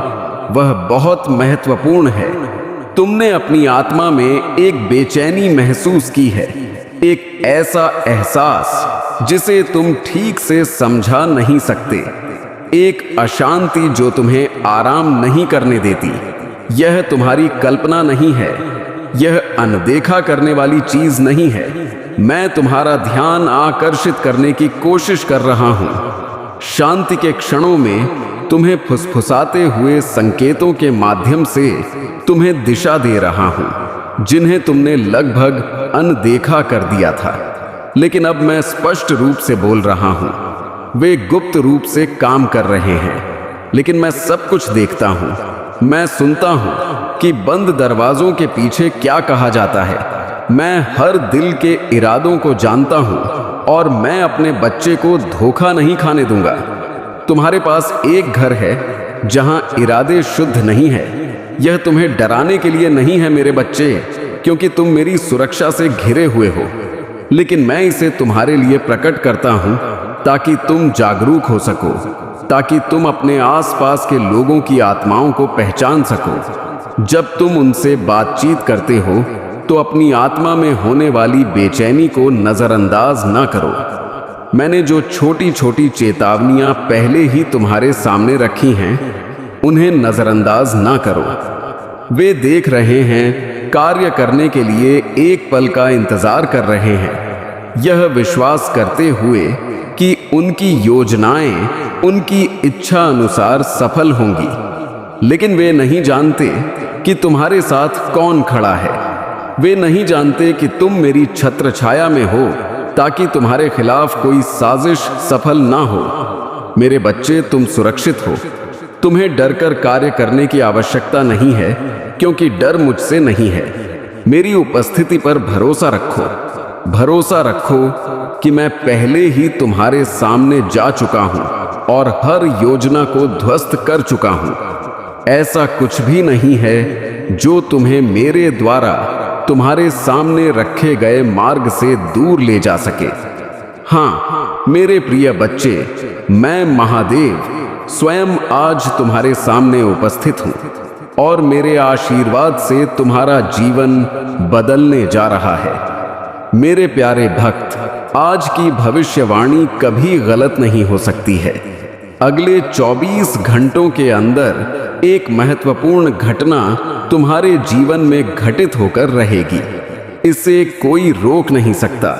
वह बहुत महत्वपूर्ण है। तुमने अपनी आत्मा में एक बेचैनी महसूस की है, एक ऐसा एहसास जिसे तुम ठीक से समझा नहीं सकते, एक अशांति जो तुम्हें आराम नहीं करने देती। यह तुम्हारी कल्पना नहीं है, यह अनदेखा करने वाली चीज नहीं है। मैं तुम्हारा ध्यान आकर्षित करने की कोशिश कर रहा हूं। शांति के क्षणों में तुम्हें फुसफुसाते हुए संकेतों के माध्यम से तुम्हें दिशा दे रहा हूं, जिन्हें तुमने लगभग अनदेखा कर दिया था। लेकिन अब मैं स्पष्ट रूप से बोल रहा हूं। वे गुप्त रूप से काम कर रहे हैं, लेकिन मैं सब कुछ देखता हूं। मैं सुनता हूं कि बंद दरवाजों के पीछे क्या कहा जाता है। मैं हर दिल के इरादों को जानता हूं और मैं अपने बच्चे को धोखा नहीं खाने दूंगा। तुम्हारे पास एक घर है जहां इरादे शुद्ध नहीं है। यह तुम्हें डराने के लिए नहीं है मेरे बच्चे, क्योंकि तुम मेरी सुरक्षा से घिरे हुए हो, लेकिन मैं इसे तुम्हारे लिए प्रकट करता हूं ताकि तुम जागरूक हो सको, ताकि तुम अपने आसपास के लोगों की आत्माओं को पहचान सको। जब तुम उनसे बातचीत करते हो तो अपनी आत्मा में होने वाली बेचैनी को नजरअंदाज ना करो। मैंने जो छोटी छोटी चेतावनियां पहले ही तुम्हारे सामने रखी हैं, उन्हें नजरअंदाज ना करो। वे देख रहे हैं, कार्य करने के लिए एक पल का इंतजार कर रहे हैं, यह विश्वास करते हुए कि उनकी योजनाएं उनकी इच्छा अनुसार सफल होंगी। लेकिन वे नहीं जानते कि तुम्हारे साथ कौन खड़ा है। वे नहीं जानते कि तुम मेरी छत्र छाया में हो ताकि तुम्हारे खिलाफ कोई साजिश सफल ना हो। मेरे बच्चे, तुम सुरक्षित हो। तुम्हें डरकर कार्य करने की आवश्यकता नहीं है, क्योंकि डर मुझसे नहीं है। मेरी उपस्थिति पर भरोसा रखो। भरोसा रखो कि मैं पहले ही तुम्हारे सामने जा चुका हूं और हर योजना को ध्वस्त कर चुका हूं। ऐसा कुछ भी नहीं है जो तुम्हें मेरे द्वारा तुम्हारे सामने रखे गए मार्ग से दूर ले जा सके। हाँ मेरे प्रिय बच्चे, मैं महादेव स्वयं आज तुम्हारे सामने उपस्थित हूं और मेरे आशीर्वाद से तुम्हारा जीवन बदलने जा रहा है। मेरे प्यारे भक्त, आज की भविष्यवाणी कभी गलत नहीं हो सकती है। अगले 24 घंटों के अंदर एक महत्वपूर्ण घटना तुम्हारे जीवन में घटित होकर रहेगी। इसे कोई रोक नहीं सकता,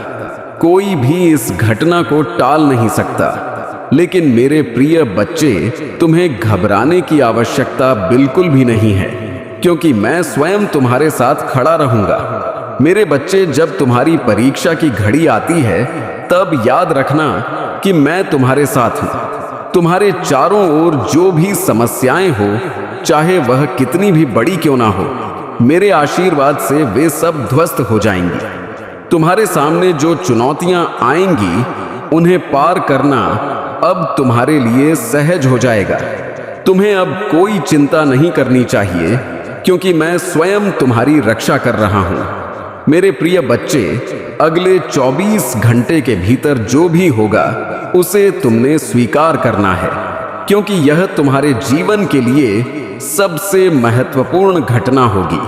कोई भी इस घटना को टाल नहीं सकता। लेकिन मेरे प्रिय बच्चे, तुम्हें घबराने की आवश्यकता बिल्कुल भी नहीं है, क्योंकि मैं स्वयं तुम्हारे साथ खड़ा रहूंगा। मेरे बच्चे, जब तुम्हारी परीक्षा की घड़ी आती है तब याद रखना कि मैं तुम्हारे साथ हूं। तुम्हारे चारों ओर जो भी समस्याएं हो, चाहे वह कितनी भी बड़ी क्यों ना हो, मेरे आशीर्वाद से वे सब ध्वस्त हो जाएंगी। तुम्हारे सामने जो चुनौतियां आएंगी, उन्हें पार करना अब तुम्हारे लिए सहज हो जाएगा। तुम्हें अब कोई चिंता नहीं करनी चाहिए, क्योंकि मैं स्वयं तुम्हारी रक्षा कर रहा हूं। मेरे प्रिय बच्चे, अगले 24 घंटे के भीतर जो भी होगा उसे तुमने स्वीकार करना है, क्योंकि यह तुम्हारे जीवन के लिए सबसे महत्वपूर्ण घटना होगी।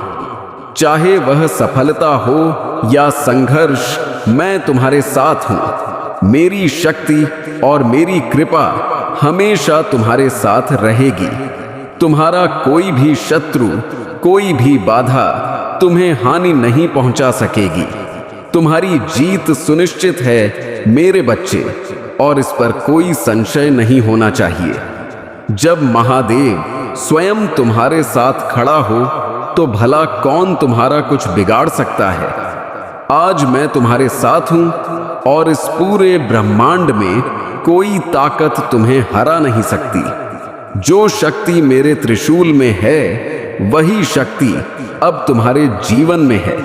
चाहे वह सफलता हो या संघर्ष, मैं तुम्हारे साथ हूं। मेरी शक्ति और मेरी कृपा हमेशा तुम्हारे साथ रहेगी। तुम्हारा कोई भी शत्रु, कोई भी बाधा तुम्हें हानि नहीं पहुंचा सकेगी। तुम्हारी जीत सुनिश्चित है मेरे बच्चे, और इस पर कोई संशय नहीं होना चाहिए। जब महादेव स्वयं तुम्हारे साथ खड़ा हो तो भला कौन तुम्हारा कुछ बिगाड़ सकता है। आज मैं तुम्हारे साथ हूं और इस पूरे ब्रह्मांड में कोई ताकत तुम्हें हरा नहीं सकती। जो शक्ति मेरे त्रिशूल में है, वही शक्ति अब तुम्हारे जीवन में है।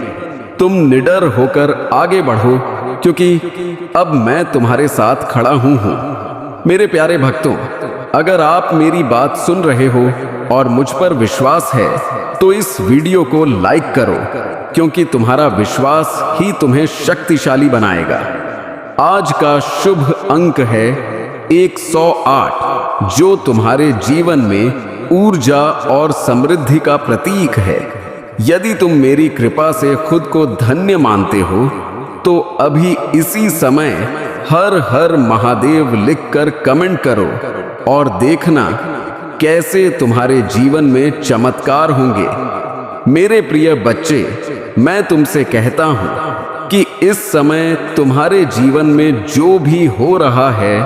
तुम निडर होकर आगे बढ़ो, क्योंकि अब मैं तुम्हारे साथ खड़ा हूं। मेरे प्यारे भक्तों, अगर आप मेरी बात सुन रहे हो और मुझ पर विश्वास है तो इस वीडियो को लाइक करो, क्योंकि तुम्हारा विश्वास ही तुम्हें शक्तिशाली बनाएगा। आज का शुभ अंक है 108, जो तुम्हारे जीवन में ऊर्जा और समृद्धि का प्रतीक है। यदि तुम मेरी कृपा से खुद को धन्य मानते हो तो अभी इसी समय हर हर महादेव लिखकर कमेंट करो और देखना कैसे तुम्हारे जीवन में चमत्कार होंगे। मेरे प्रिय बच्चे, मैं तुमसे कहता हूं कि इस समय तुम्हारे जीवन में जो भी हो रहा है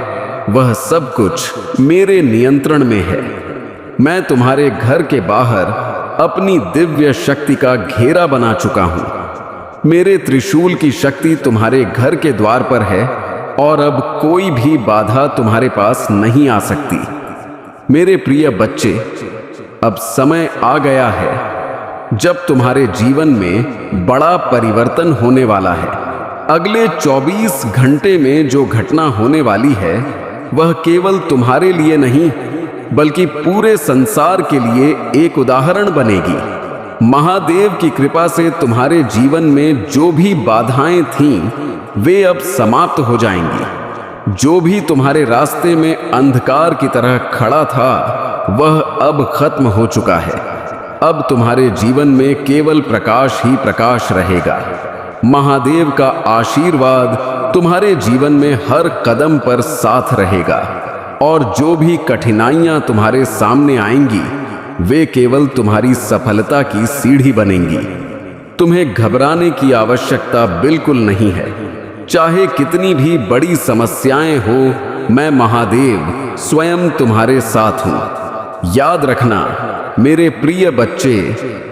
वह सब कुछ मेरे नियंत्रण में है। मैं तुम्हारे घर के बाहर अपनी दिव्य शक्ति का घेरा बना चुका हूं। मेरे त्रिशूल की शक्ति तुम्हारे घर के द्वार पर है और अब कोई भी बाधा तुम्हारे पास नहीं आ सकती। मेरे प्रिय बच्चे, अब समय आ गया है जब तुम्हारे जीवन में बड़ा परिवर्तन होने वाला है। अगले 24 घंटे में जो घटना होने वाली है वह केवल तुम्हारे लिए नहीं बल्कि पूरे संसार के लिए एक उदाहरण बनेगी। महादेव की कृपा से तुम्हारे जीवन में जो भी बाधाएं थीं वे अब समाप्त हो जाएंगी। जो भी तुम्हारे रास्ते में अंधकार की तरह खड़ा था वह अब खत्म हो चुका है। अब तुम्हारे जीवन में केवल प्रकाश ही प्रकाश रहेगा। महादेव का आशीर्वाद तुम्हारे जीवन में हर कदम पर साथ रहेगा और जो भी कठिनाइयां तुम्हारे सामने आएंगी वे केवल तुम्हारी सफलता की सीढ़ी बनेंगी। तुम्हें घबराने की आवश्यकता बिल्कुल नहीं है। चाहे कितनी भी बड़ी समस्याएं हो, मैं महादेव स्वयं तुम्हारे साथ हूं। याद रखना मेरे प्रिय बच्चे,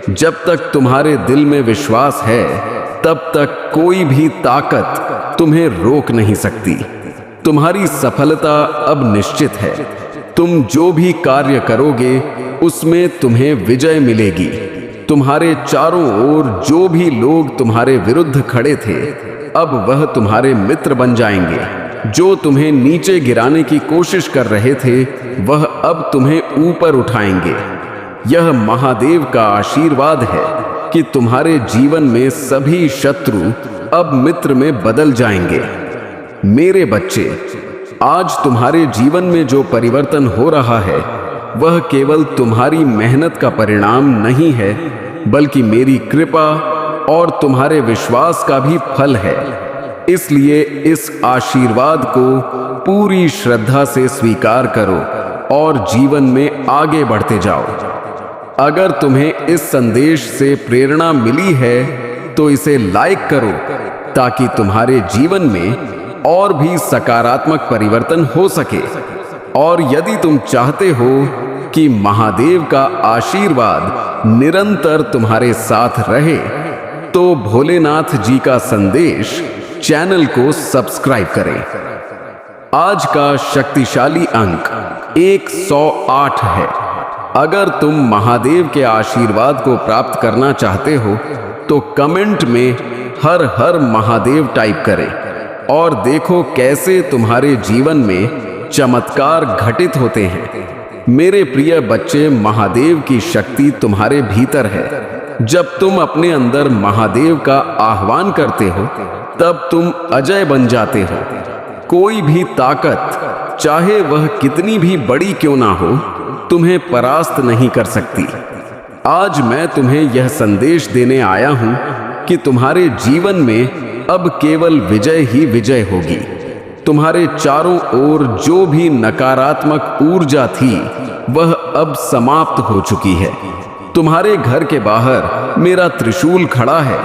जब तक तुम्हारे दिल में विश्वास है तब तक कोई भी ताकत तुम्हें रोक नहीं सकती। तुम्हारी सफलता अब निश्चित है। तुम जो भी कार्य करोगे उसमें तुम्हें विजय मिलेगी। तुम्हारे चारों ओर जो भी लोग तुम्हारे विरुद्ध खड़े थे अब वह तुम्हारे मित्र बन जाएंगे। जो तुम्हें नीचे गिराने की कोशिश कर रहे थे वह अब तुम्हें ऊपर उठाएंगे। यह महादेव का आशीर्वाद है कि तुम्हारे जीवन में सभी शत्रु अब मित्र में बदल जाएंगे। मेरे बच्चे, आज तुम्हारे जीवन में जो परिवर्तन हो रहा है वह केवल तुम्हारी मेहनत का परिणाम नहीं है बल्कि मेरी कृपा और तुम्हारे विश्वास का भी फल है। इसलिए इस आशीर्वाद को पूरी श्रद्धा से स्वीकार करो और जीवन में आगे बढ़ते जाओ। अगर तुम्हें इस संदेश से प्रेरणा मिली है तो इसे लाइक करो ताकि तुम्हारे जीवन में और भी सकारात्मक परिवर्तन हो सके। और यदि तुम चाहते हो कि महादेव का आशीर्वाद निरंतर तुम्हारे साथ रहे तो भोलेनाथ जी का संदेश चैनल को सब्सक्राइब करें। आज का शक्तिशाली अंक 108 है। अगर तुम महादेव के आशीर्वाद को प्राप्त करना चाहते हो तो कमेंट में हर हर महादेव टाइप करें और देखो कैसे तुम्हारे जीवन में चमत्कार घटित होते हैं। मेरे प्रिय बच्चे, महादेव की शक्ति तुम्हारे भीतर है। जब तुम अपने अंदर महादेव का आह्वान करते हो तब तुम अजय बन जाते हो। कोई भी ताकत, चाहे वह कितनी भी बड़ी क्यों ना हो, तुम्हें परास्त नहीं कर सकती। आज मैं तुम्हें यह संदेश देने आया हूं कि तुम्हारे जीवन में अब केवल विजय ही विजय होगी। तुम्हारे चारों ओर जो भी नकारात्मक ऊर्जा थी वह अब समाप्त हो चुकी है। तुम्हारे घर के बाहर मेरा त्रिशूल खड़ा है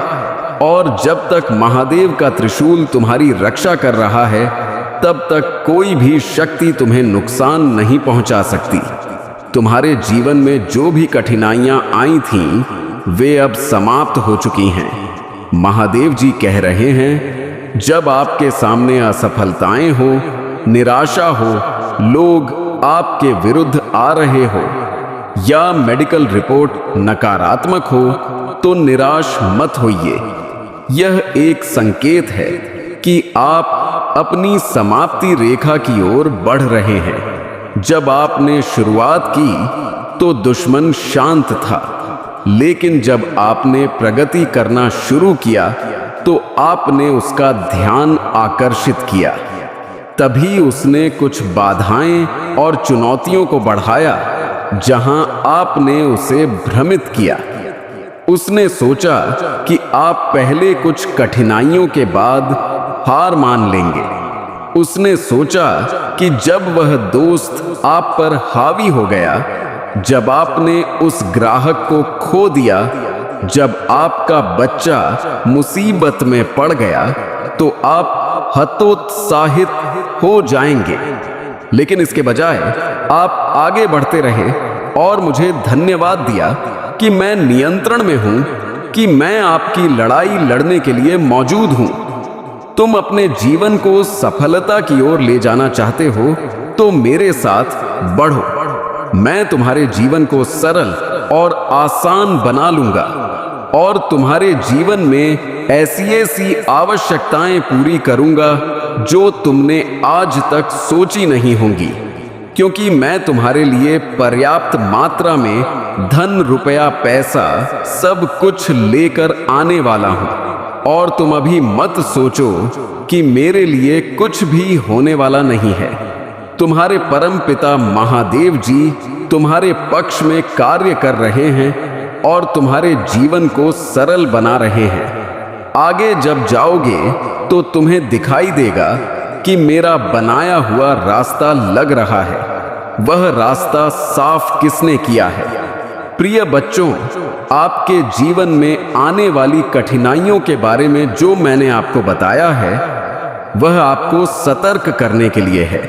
और जब तक महादेव का त्रिशूल तुम्हारी रक्षा कर रहा है तब तक कोई भी शक्ति तुम्हें नुकसान नहीं पहुंचा सकती। तुम्हारे जीवन में जो भी कठिनाइयां आई थीं वे अब समाप्त हो चुकी हैं। महादेव जी कह रहे हैं, जब आपके सामने असफलताएं हो, निराशा हो, लोग आपके विरुद्ध आ रहे हो या मेडिकल रिपोर्ट नकारात्मक हो तो निराश मत होइए। यह एक संकेत है कि आप अपनी समाप्ति रेखा की ओर बढ़ रहे हैं। जब आपने शुरुआत की तो दुश्मन शांत था, लेकिन जब आपने प्रगति करना शुरू किया तो आपने उसका ध्यान आकर्षित किया। तभी उसने कुछ बाधाएं और चुनौतियों को बढ़ाया जहां आपने उसे भ्रमित किया। उसने सोचा कि आप पहले कुछ कठिनाइयों के बाद हार मान लेंगे। उसने सोचा कि जब वह दोस्त आप पर हावी हो गया, जब आपने उस ग्राहक को खो दिया, जब आपका बच्चा मुसीबत में पड़ गया तो आप हतोत्साहित हो जाएंगे। लेकिन इसके बजाय आप आगे बढ़ते रहे और मुझे धन्यवाद दिया कि मैं नियंत्रण में हूं, कि मैं आपकी लड़ाई लड़ने के लिए मौजूद हूं। तुम अपने जीवन को सफलता की ओर ले जाना चाहते हो तो मेरे साथ बढ़ो। मैं तुम्हारे जीवन को सरल और आसान बना लूंगा और तुम्हारे जीवन में ऐसी ऐसी आवश्यकताएं पूरी करूंगा जो तुमने आज तक सोची नहीं होंगी, क्योंकि मैं तुम्हारे लिए पर्याप्त मात्रा में धन, रुपया, पैसा सब कुछ लेकर आने वाला हूं। और तुम अभी मत सोचो कि मेरे लिए कुछ भी होने वाला नहीं है। तुम्हारे परम पिता महादेव जी तुम्हारे पक्ष में कार्य कर रहे हैं और तुम्हारे जीवन को सरल बना रहे हैं। आगे जब जाओगे तो तुम्हें दिखाई देगा कि मेरा बनाया हुआ रास्ता लग रहा है। वह रास्ता साफ किसने किया है? प्रिय बच्चों, आपके जीवन में आने वाली कठिनाइयों के बारे में जो मैंने आपको बताया है वह आपको सतर्क करने के लिए है।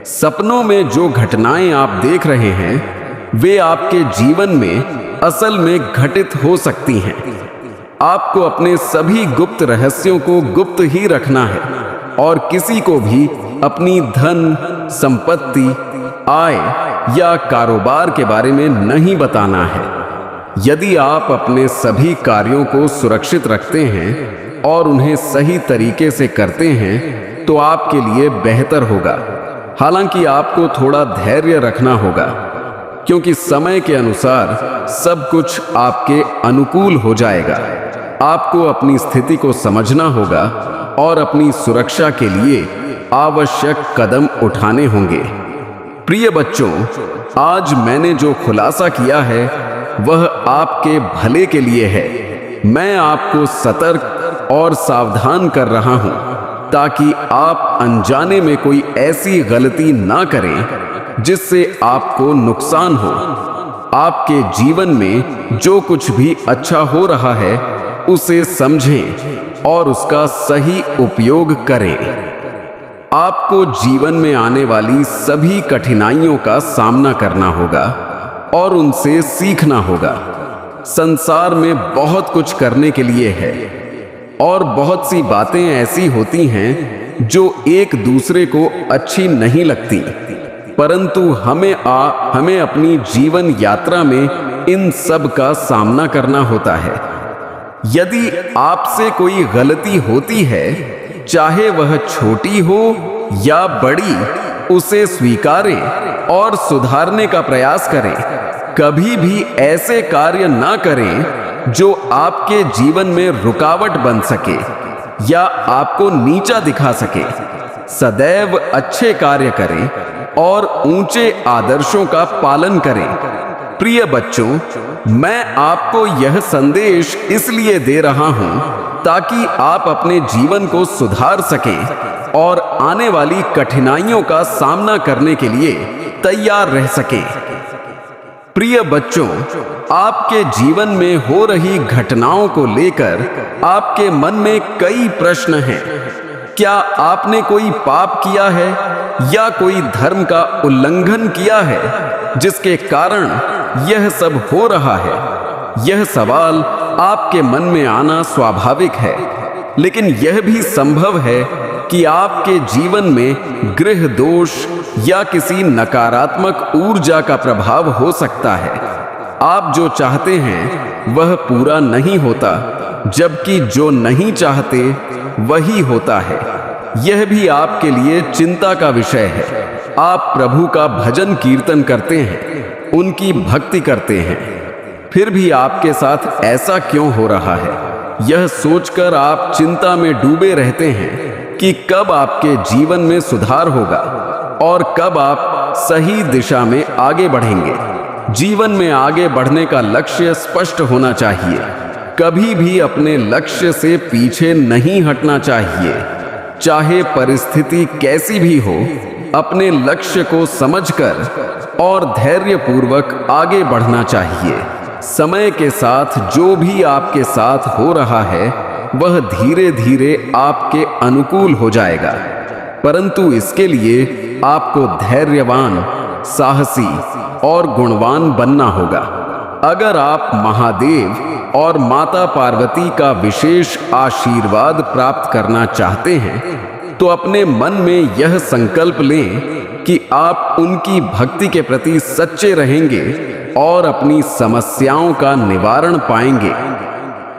सपनों में जो घटनाएं आप देख रहे हैं वे आपके जीवन में असल में घटित हो सकती हैं। आपको अपने सभी गुप्त रहस्यों को गुप्त ही रखना है और किसी को भी अपनी धन, संपत्ति, आय या कारोबार के बारे में नहीं बताना है। यदि आप अपने सभी कार्यों को सुरक्षित रखते हैं और उन्हें सही तरीके से करते हैं तो आपके लिए बेहतर होगा। हालांकि आपको थोड़ा धैर्य रखना होगा, क्योंकि समय के अनुसार सब कुछ आपके अनुकूल हो जाएगा। आपको अपनी स्थिति को समझना होगा और अपनी सुरक्षा के लिए आवश्यक कदम उठाने होंगे। प्रिय बच्चों, आज मैंने जो खुलासा किया है वह आपके भले के लिए है। मैं आपको सतर्क और सावधान कर रहा हूं ताकि आप अनजाने में कोई ऐसी गलती ना करें जिससे आपको नुकसान हो। आपके जीवन में जो कुछ भी अच्छा हो रहा है उसे समझें और उसका सही उपयोग करें। आपको जीवन में आने वाली सभी कठिनाइयों का सामना करना होगा और उनसे सीखना होगा। संसार में बहुत कुछ करने के लिए है और बहुत सी बातें ऐसी होती हैं जो एक दूसरे को अच्छी नहीं लगती, परंतु हमें अपनी जीवन यात्रा में इन सब का सामना करना होता है। यदि आपसे कोई गलती होती है, चाहे वह छोटी हो या बड़ी, उसे स्वीकारें और सुधारने का प्रयास करें। कभी भी ऐसे कार्य ना करें जो आपके जीवन में रुकावट बन सके या आपको नीचा दिखा सके। सदैव अच्छे कार्य करें और ऊंचे आदर्शों का पालन करें। प्रिय बच्चों, मैं आपको यह संदेश इसलिए दे रहा हूं ताकि आप अपने जीवन को सुधार सकें और आने वाली कठिनाइयों का सामना करने के लिए तैयार रह सकें। प्रिय बच्चों, आपके जीवन में हो रही घटनाओं को लेकर आपके मन में कई प्रश्न हैं। क्या आपने कोई पाप किया है या कोई धर्म का उल्लंघन किया है जिसके कारण यह सब हो रहा है? यह सवाल आपके मन में आना स्वाभाविक है, लेकिन यह भी संभव है कि आपके जीवन में ग्रह दोष या किसी नकारात्मक ऊर्जा का प्रभाव हो सकता है। आप जो चाहते हैं वह पूरा नहीं होता, जबकि जो नहीं चाहते वही होता है। यह भी आपके लिए चिंता का विषय है। आप प्रभु का भजन कीर्तन करते हैं, उनकी भक्ति करते हैं, फिर भी आपके साथ ऐसा क्यों हो रहा है? यह सोचकर आप चिंता में डूबे रहते हैं कि कब आपके जीवन में सुधार होगा और कब आप सही दिशा में आगे बढ़ेंगे। जीवन में आगे बढ़ने का लक्ष्य स्पष्ट होना चाहिए। कभी भी अपने लक्ष्य से पीछे नहीं हटना चाहिए, चाहे परिस्थिति कैसी भी हो। अपने लक्ष्य को समझकर और धैर्यपूर्वक आगे बढ़ना चाहिए। समय के साथ जो भी आपके साथ हो रहा है वह धीरे धीरे आपके अनुकूल हो जाएगा, परंतु इसके लिए आपको धैर्यवान, साहसी और गुणवान बनना होगा। अगर आप महादेव और माता पार्वती का विशेष आशीर्वाद प्राप्त करना चाहते हैं तो अपने मन में यह संकल्प लें कि आप उनकी भक्ति के प्रति सच्चे रहेंगे और अपनी समस्याओं का निवारण पाएंगे।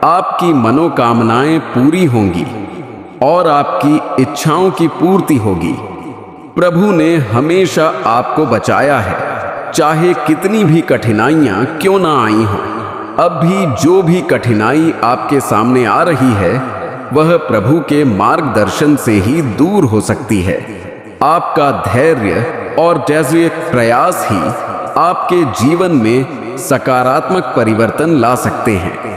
आपकी मनोकामनाएं पूरी होंगी और आपकी इच्छाओं की पूर्ति होगी। प्रभु ने हमेशा आपको बचाया है, चाहे कितनी भी कठिनाइयां क्यों ना आई हों। अब भी जो भी कठिनाई आपके सामने आ रही है वह प्रभु के मार्गदर्शन से ही दूर हो सकती है। आपका धैर्य और जैसे प्रयास ही आपके जीवन में सकारात्मक परिवर्तन ला सकते हैं।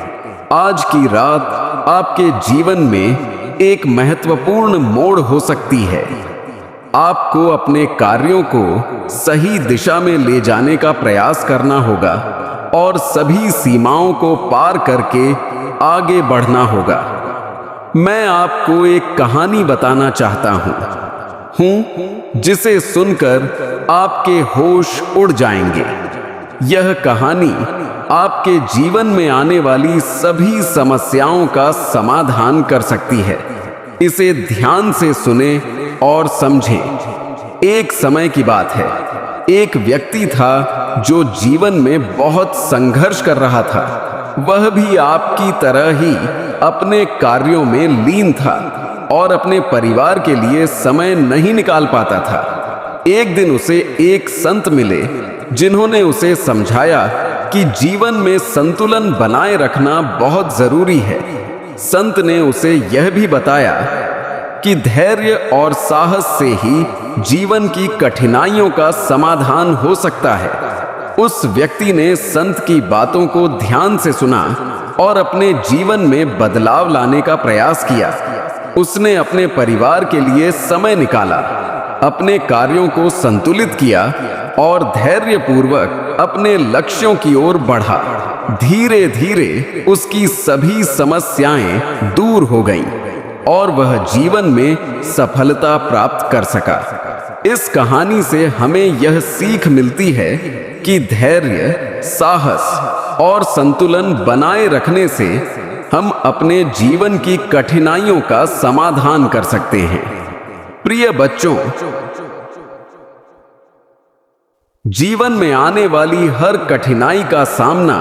आज की रात आपके जीवन में एक महत्वपूर्ण मोड़ हो सकती है। आपको अपने कार्यों को सही दिशा में ले जाने का प्रयास करना होगा और सभी सीमाओं को पार करके आगे बढ़ना होगा। मैं आपको एक कहानी बताना चाहता हूं जिसे सुनकर आपके होश उड़ जाएंगे। यह कहानी आपके जीवन में आने वाली सभी समस्याओं का समाधान कर सकती है। इसे ध्यान से सुने और समझें। एक समय की बात है, एक व्यक्ति था जो जीवन में बहुत संघर्ष कर रहा था। वह भी आपकी तरह ही अपने कार्यों में लीन था और अपने परिवार के लिए समय नहीं निकाल पाता था। एक दिन उसे एक संत मिले जिन्होंने उसे समझाया कि जीवन में संतुलन बनाए रखना बहुत जरूरी है। संत ने उसे यह भी बताया कि धैर्य और साहस से ही जीवन की कठिनाइयों का समाधान हो सकता है। उस व्यक्ति ने संत की बातों को ध्यान से सुना और अपने जीवन में बदलाव लाने का प्रयास किया। उसने अपने परिवार के लिए समय निकाला, अपने कार्यों को संतुलित किया और धैर्यपूर्वक अपने लक्ष्यों की ओर बढ़ा। धीरे धीरे उसकी सभी समस्याएं दूर हो गईं और वह जीवन में सफलता प्राप्त कर सका। इस कहानी से हमें यह सीख मिलती है कि धैर्य, साहस और संतुलन बनाए रखने से हम अपने जीवन की कठिनाइयों का समाधान कर सकते हैं। प्रिय बच्चों, जीवन में आने वाली हर कठिनाई का सामना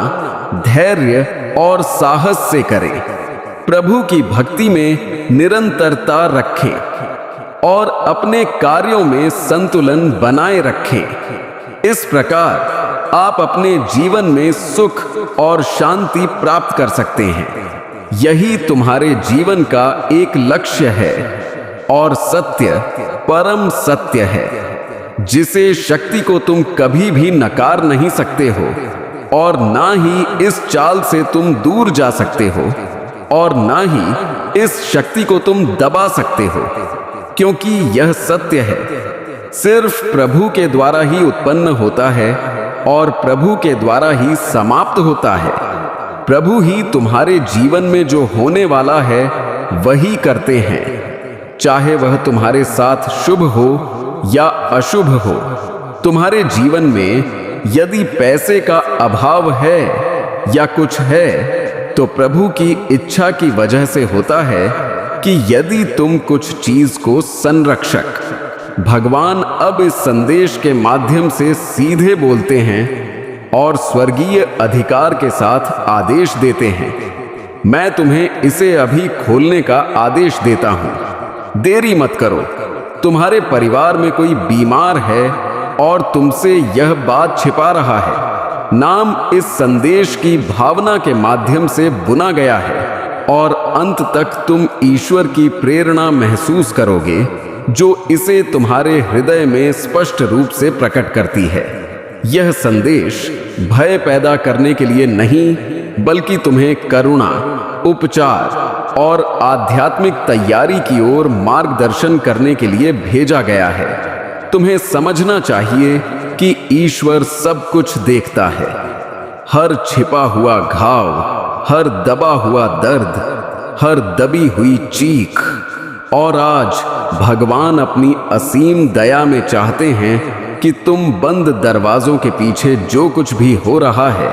धैर्य और साहस से करें। प्रभु की भक्ति में निरंतरता रखें और अपने कार्यों में संतुलन बनाए रखें। इस प्रकार आप अपने जीवन में सुख और शांति प्राप्त कर सकते हैं। यही तुम्हारे जीवन का एक लक्ष्य है और सत्य परम सत्य है, जिसे शक्ति को तुम कभी भी नकार नहीं सकते हो और ना ही इस चाल से तुम दूर जा सकते हो और ना ही इस शक्ति को तुम दबा सकते हो, क्योंकि यह सत्य है। सिर्फ प्रभु के द्वारा ही उत्पन्न होता है और प्रभु के द्वारा ही समाप्त होता है। प्रभु ही तुम्हारे जीवन में जो होने वाला है वही करते हैं, चाहे वह तुम्हारे साथ शुभ हो या अशुभ हो। तुम्हारे जीवन में यदि पैसे का अभाव है या कुछ है तो प्रभु की इच्छा की वजह से होता है कि यदि तुम कुछ चीज को संरक्षक, भगवान अब इस संदेश के माध्यम से सीधे बोलते हैं और स्वर्गीय अधिकार के साथ आदेश देते हैं। मैं तुम्हें इसे अभी खोलने का आदेश देता हूं। देरी मत करो। तुम्हारे परिवार में कोई बीमार है और तुमसे यह बात छिपा रहा है। नाम इस संदेश की भावना के माध्यम से बुना गया है और अंत तक तुम ईश्वर की प्रेरणा महसूस करोगे, जो इसे तुम्हारे हृदय में स्पष्ट रूप से प्रकट करती है। यह संदेश भय पैदा करने के लिए नहीं, बल्कि तुम्हें करुणा, उपचार और आध्यात्मिक तैयारी की ओर मार्गदर्शन करने के लिए भेजा गया है। तुम्हें समझना चाहिए कि ईश्वर सब कुछ देखता है। हर छिपा हुआ घाव, हर दबा हुआ दर्द, हर दबी हुई चीख। और आज भगवान अपनी असीम दया में चाहते हैं कि तुम बंद दरवाजों के पीछे जो कुछ भी हो रहा है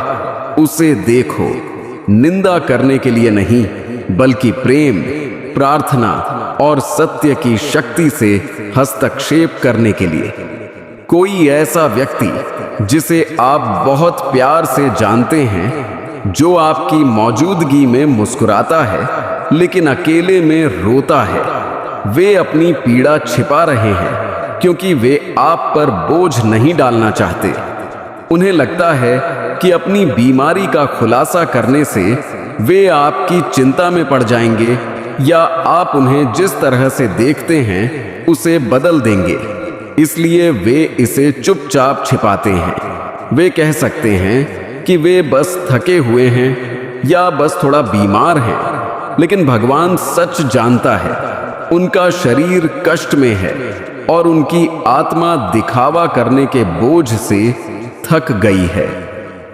उसे देखो, निंदा करने के लिए नहीं, बल्कि प्रेम, प्रार्थना और सत्य की शक्ति से हस्तक्षेप करने के लिए। कोई ऐसा व्यक्ति जिसे आप बहुत प्यार से जानते हैं, जो आपकी मौजूदगी में मुस्कुराता है लेकिन अकेले में रोता है। वे अपनी पीड़ा छिपा रहे हैं क्योंकि वे आप पर बोझ नहीं डालना चाहते। उन्हें लगता है कि अपनी बीमारी का खुलासा करने से वे आपकी चिंता में पड़ जाएंगे या आप उन्हें जिस तरह से देखते हैं उसे बदल देंगे, इसलिए वे इसे चुपचाप छिपाते हैं। वे कह सकते हैं कि वे बस थके हुए हैं या बस थोड़ा बीमार हैं, लेकिन भगवान सच जानता है उनका शरीर कष्ट में है और उनकी आत्मा दिखावा करने के बोझ से थक गई है।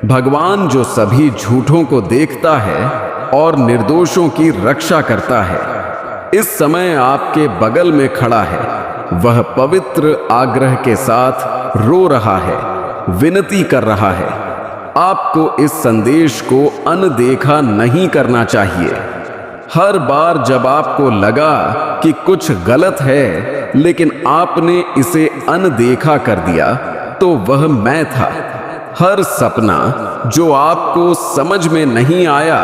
भगवान जो सभी झूठों को देखता है और निर्दोषों की रक्षा करता है, इस समय आपके बगल में खड़ा है। वह पवित्र आग्रह के साथ रो रहा है, विनती कर रहा है। आपको इस संदेश को अनदेखा नहीं करना चाहिए। हर बार जब आपको लगा कि कुछ गलत है लेकिन आपने इसे अनदेखा कर दिया, तो वह मैं था। हर सपना जो आपको समझ में नहीं आया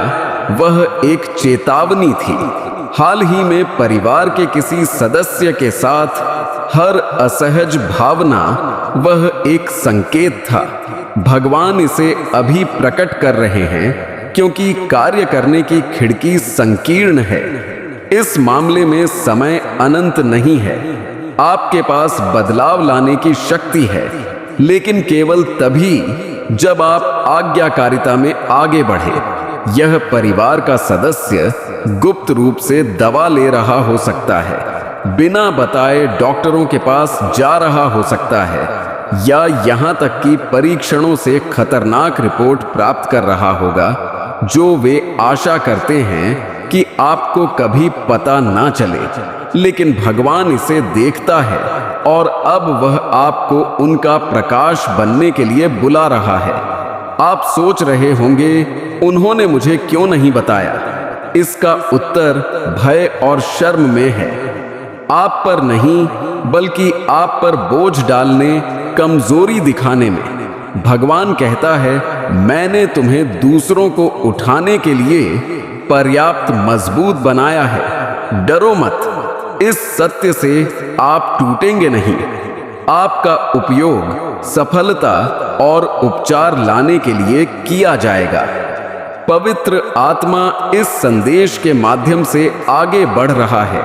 वह एक चेतावनी थी। हाल ही में परिवार के किसी सदस्य के साथ हर असहज भावना वह एक संकेत था। भगवान इसे अभी प्रकट कर रहे हैं क्योंकि कार्य करने की खिड़की संकीर्ण है। इस मामले में समय अनंत नहीं है। आपके पास बदलाव लाने की शक्ति है, लेकिन केवल तभी जब आप आज्ञाकारिता में आगे बढ़े। यह परिवार का सदस्य गुप्त रूप से दवा ले रहा हो सकता है, बिना बताए डॉक्टरों के पास जा रहा हो सकता है, या यहां तक कि परीक्षणों से खतरनाक रिपोर्ट प्राप्त कर रहा होगा जो वे आशा करते हैं कि आपको कभी पता ना चले। लेकिन भगवान इसे देखता है और अब वह आपको उनका प्रकाश बनने के लिए बुला रहा है। आप सोच रहे होंगे, उन्होंने मुझे क्यों नहीं बताया? इसका उत्तर भय और शर्म में है। आप पर नहीं, बल्कि आप पर बोझ डालने, कमजोरी दिखाने में। भगवान कहता है, मैंने तुम्हें दूसरों को उठाने के लिए पर्याप्त मजबूत बनाया है। डरो मत। इस सत्य से आप टूटेंगे नहीं। आपका उपयोग सफलता और उपचार लाने के लिए किया जाएगा। पवित्र आत्मा इस संदेश के माध्यम से आगे बढ़ रहा है,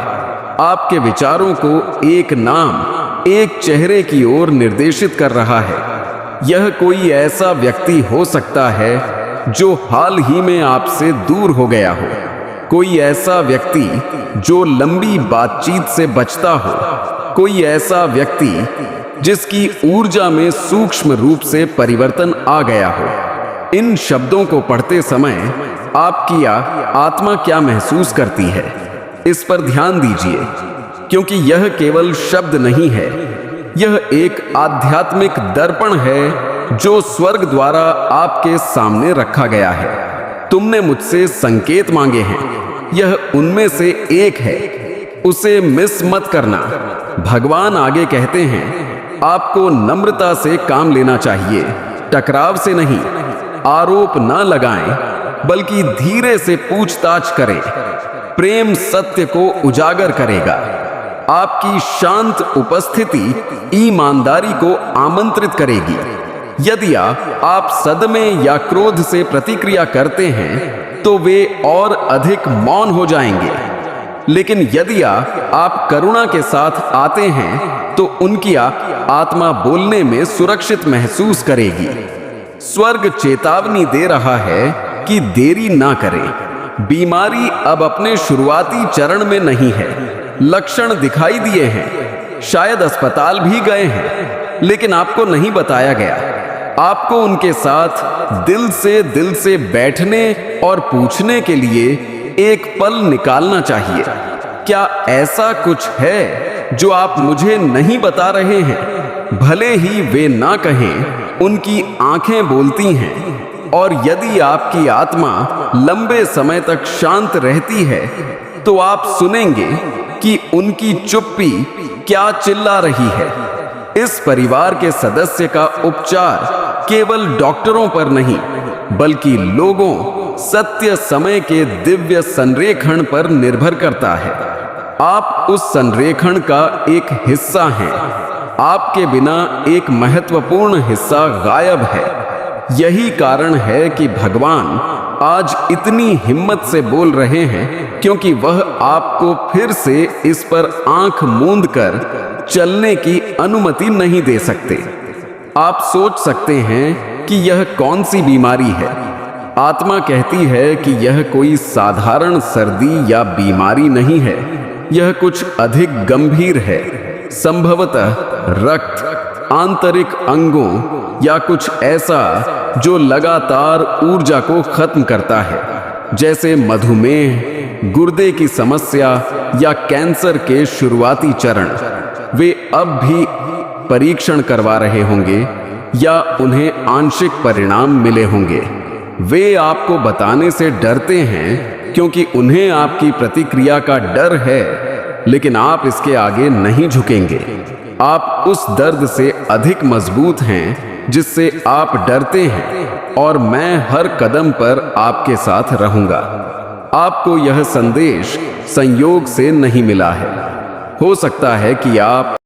आपके विचारों को एक नाम, एक चेहरे की ओर निर्देशित कर रहा है। यह कोई ऐसा व्यक्ति हो सकता है जो हाल ही में आपसे दूर हो गया हो, कोई ऐसा व्यक्ति जो लंबी बातचीत से बचता हो, कोई ऐसा व्यक्ति जिसकी ऊर्जा में सूक्ष्म रूप से परिवर्तन आ गया हो। इन शब्दों को पढ़ते समय आपकी आत्मा क्या महसूस करती है, इस पर ध्यान दीजिए, क्योंकि यह केवल शब्द नहीं है, यह एक आध्यात्मिक दर्पण है जो स्वर्ग द्वारा आपके सामने रखा गया है। तुमने मुझसे संकेत मांगे हैं, यह उनमें से एक है, उसे मिस मत करना। भगवान आगे कहते हैं, आपको नम्रता से काम लेना चाहिए, टकराव से नहीं। आरोप न लगाएं, बल्कि धीरे से पूछताछ करें। प्रेम सत्य को उजागर करेगा। आपकी शांत उपस्थिति ईमानदारी को आमंत्रित करेगी। यदि आप सदमे या क्रोध से प्रतिक्रिया करते हैं तो वे और अधिक मौन हो जाएंगे, लेकिन यदि आप करुणा के साथ आते हैं तो उनकी आत्मा बोलने में सुरक्षित महसूस करेगी। स्वर्ग चेतावनी दे रहा है कि देरी ना करें। बीमारी अब अपने शुरुआती चरण में नहीं है। लक्षण दिखाई दिए हैं, शायद अस्पताल भी गए हैं, लेकिन आपको नहीं बताया गया। आपको उनके साथ दिल से बैठने और पूछने के लिए एक पल निकालना चाहिए। क्या ऐसा कुछ है जो आप मुझे नहीं बता रहे हैं? भले ही वे ना कहें, उनकी आंखें बोलती हैं। और यदि आपकी आत्मा लंबे समय तक शांत रहती है तो आप सुनेंगे कि उनकी चुप्पी क्या चिल्ला रही है। इस परिवार के सदस्य का उपचार केवल डॉक्टरों पर नहीं, बल्कि लोगों सत्य समय के दिव्य संरेखण पर निर्भर करता है। आप उस संरेखण का एक हिस्सा हैं। आपके बिना एक महत्वपूर्ण हिस्सा गायब है। यही कारण है कि भगवान आज इतनी हिम्मत से बोल रहे हैं, क्योंकि वह आपको फिर से इस पर आंख मूंद कर चलने की अनुमति नहीं दे सकते। आप सोच सकते हैं कि यह कौन सी बीमारी है। आत्मा कहती है कि यह कोई साधारण सर्दी या बीमारी नहीं है, यह कुछ अधिक गंभीर है, संभवतः रक्त, आंतरिक अंगों या कुछ ऐसा जो लगातार ऊर्जा को खत्म करता है, जैसे मधुमेह, गुर्दे की समस्या या कैंसर के शुरुआती चरण। वे अब भी परीक्षण करवा रहे होंगे या उन्हें आंशिक परिणाम मिले होंगे। वे आपको बताने से डरते हैं क्योंकि उन्हें आपकी प्रतिक्रिया का डर है, लेकिन आप इसके आगे नहीं झुकेंगे। आप उस दर्द से अधिक मजबूत हैं जिससे आप डरते हैं, और मैं हर कदम पर आपके साथ रहूंगा। आपको यह संदेश संयोग से नहीं मिला है। हो सकता है कि आप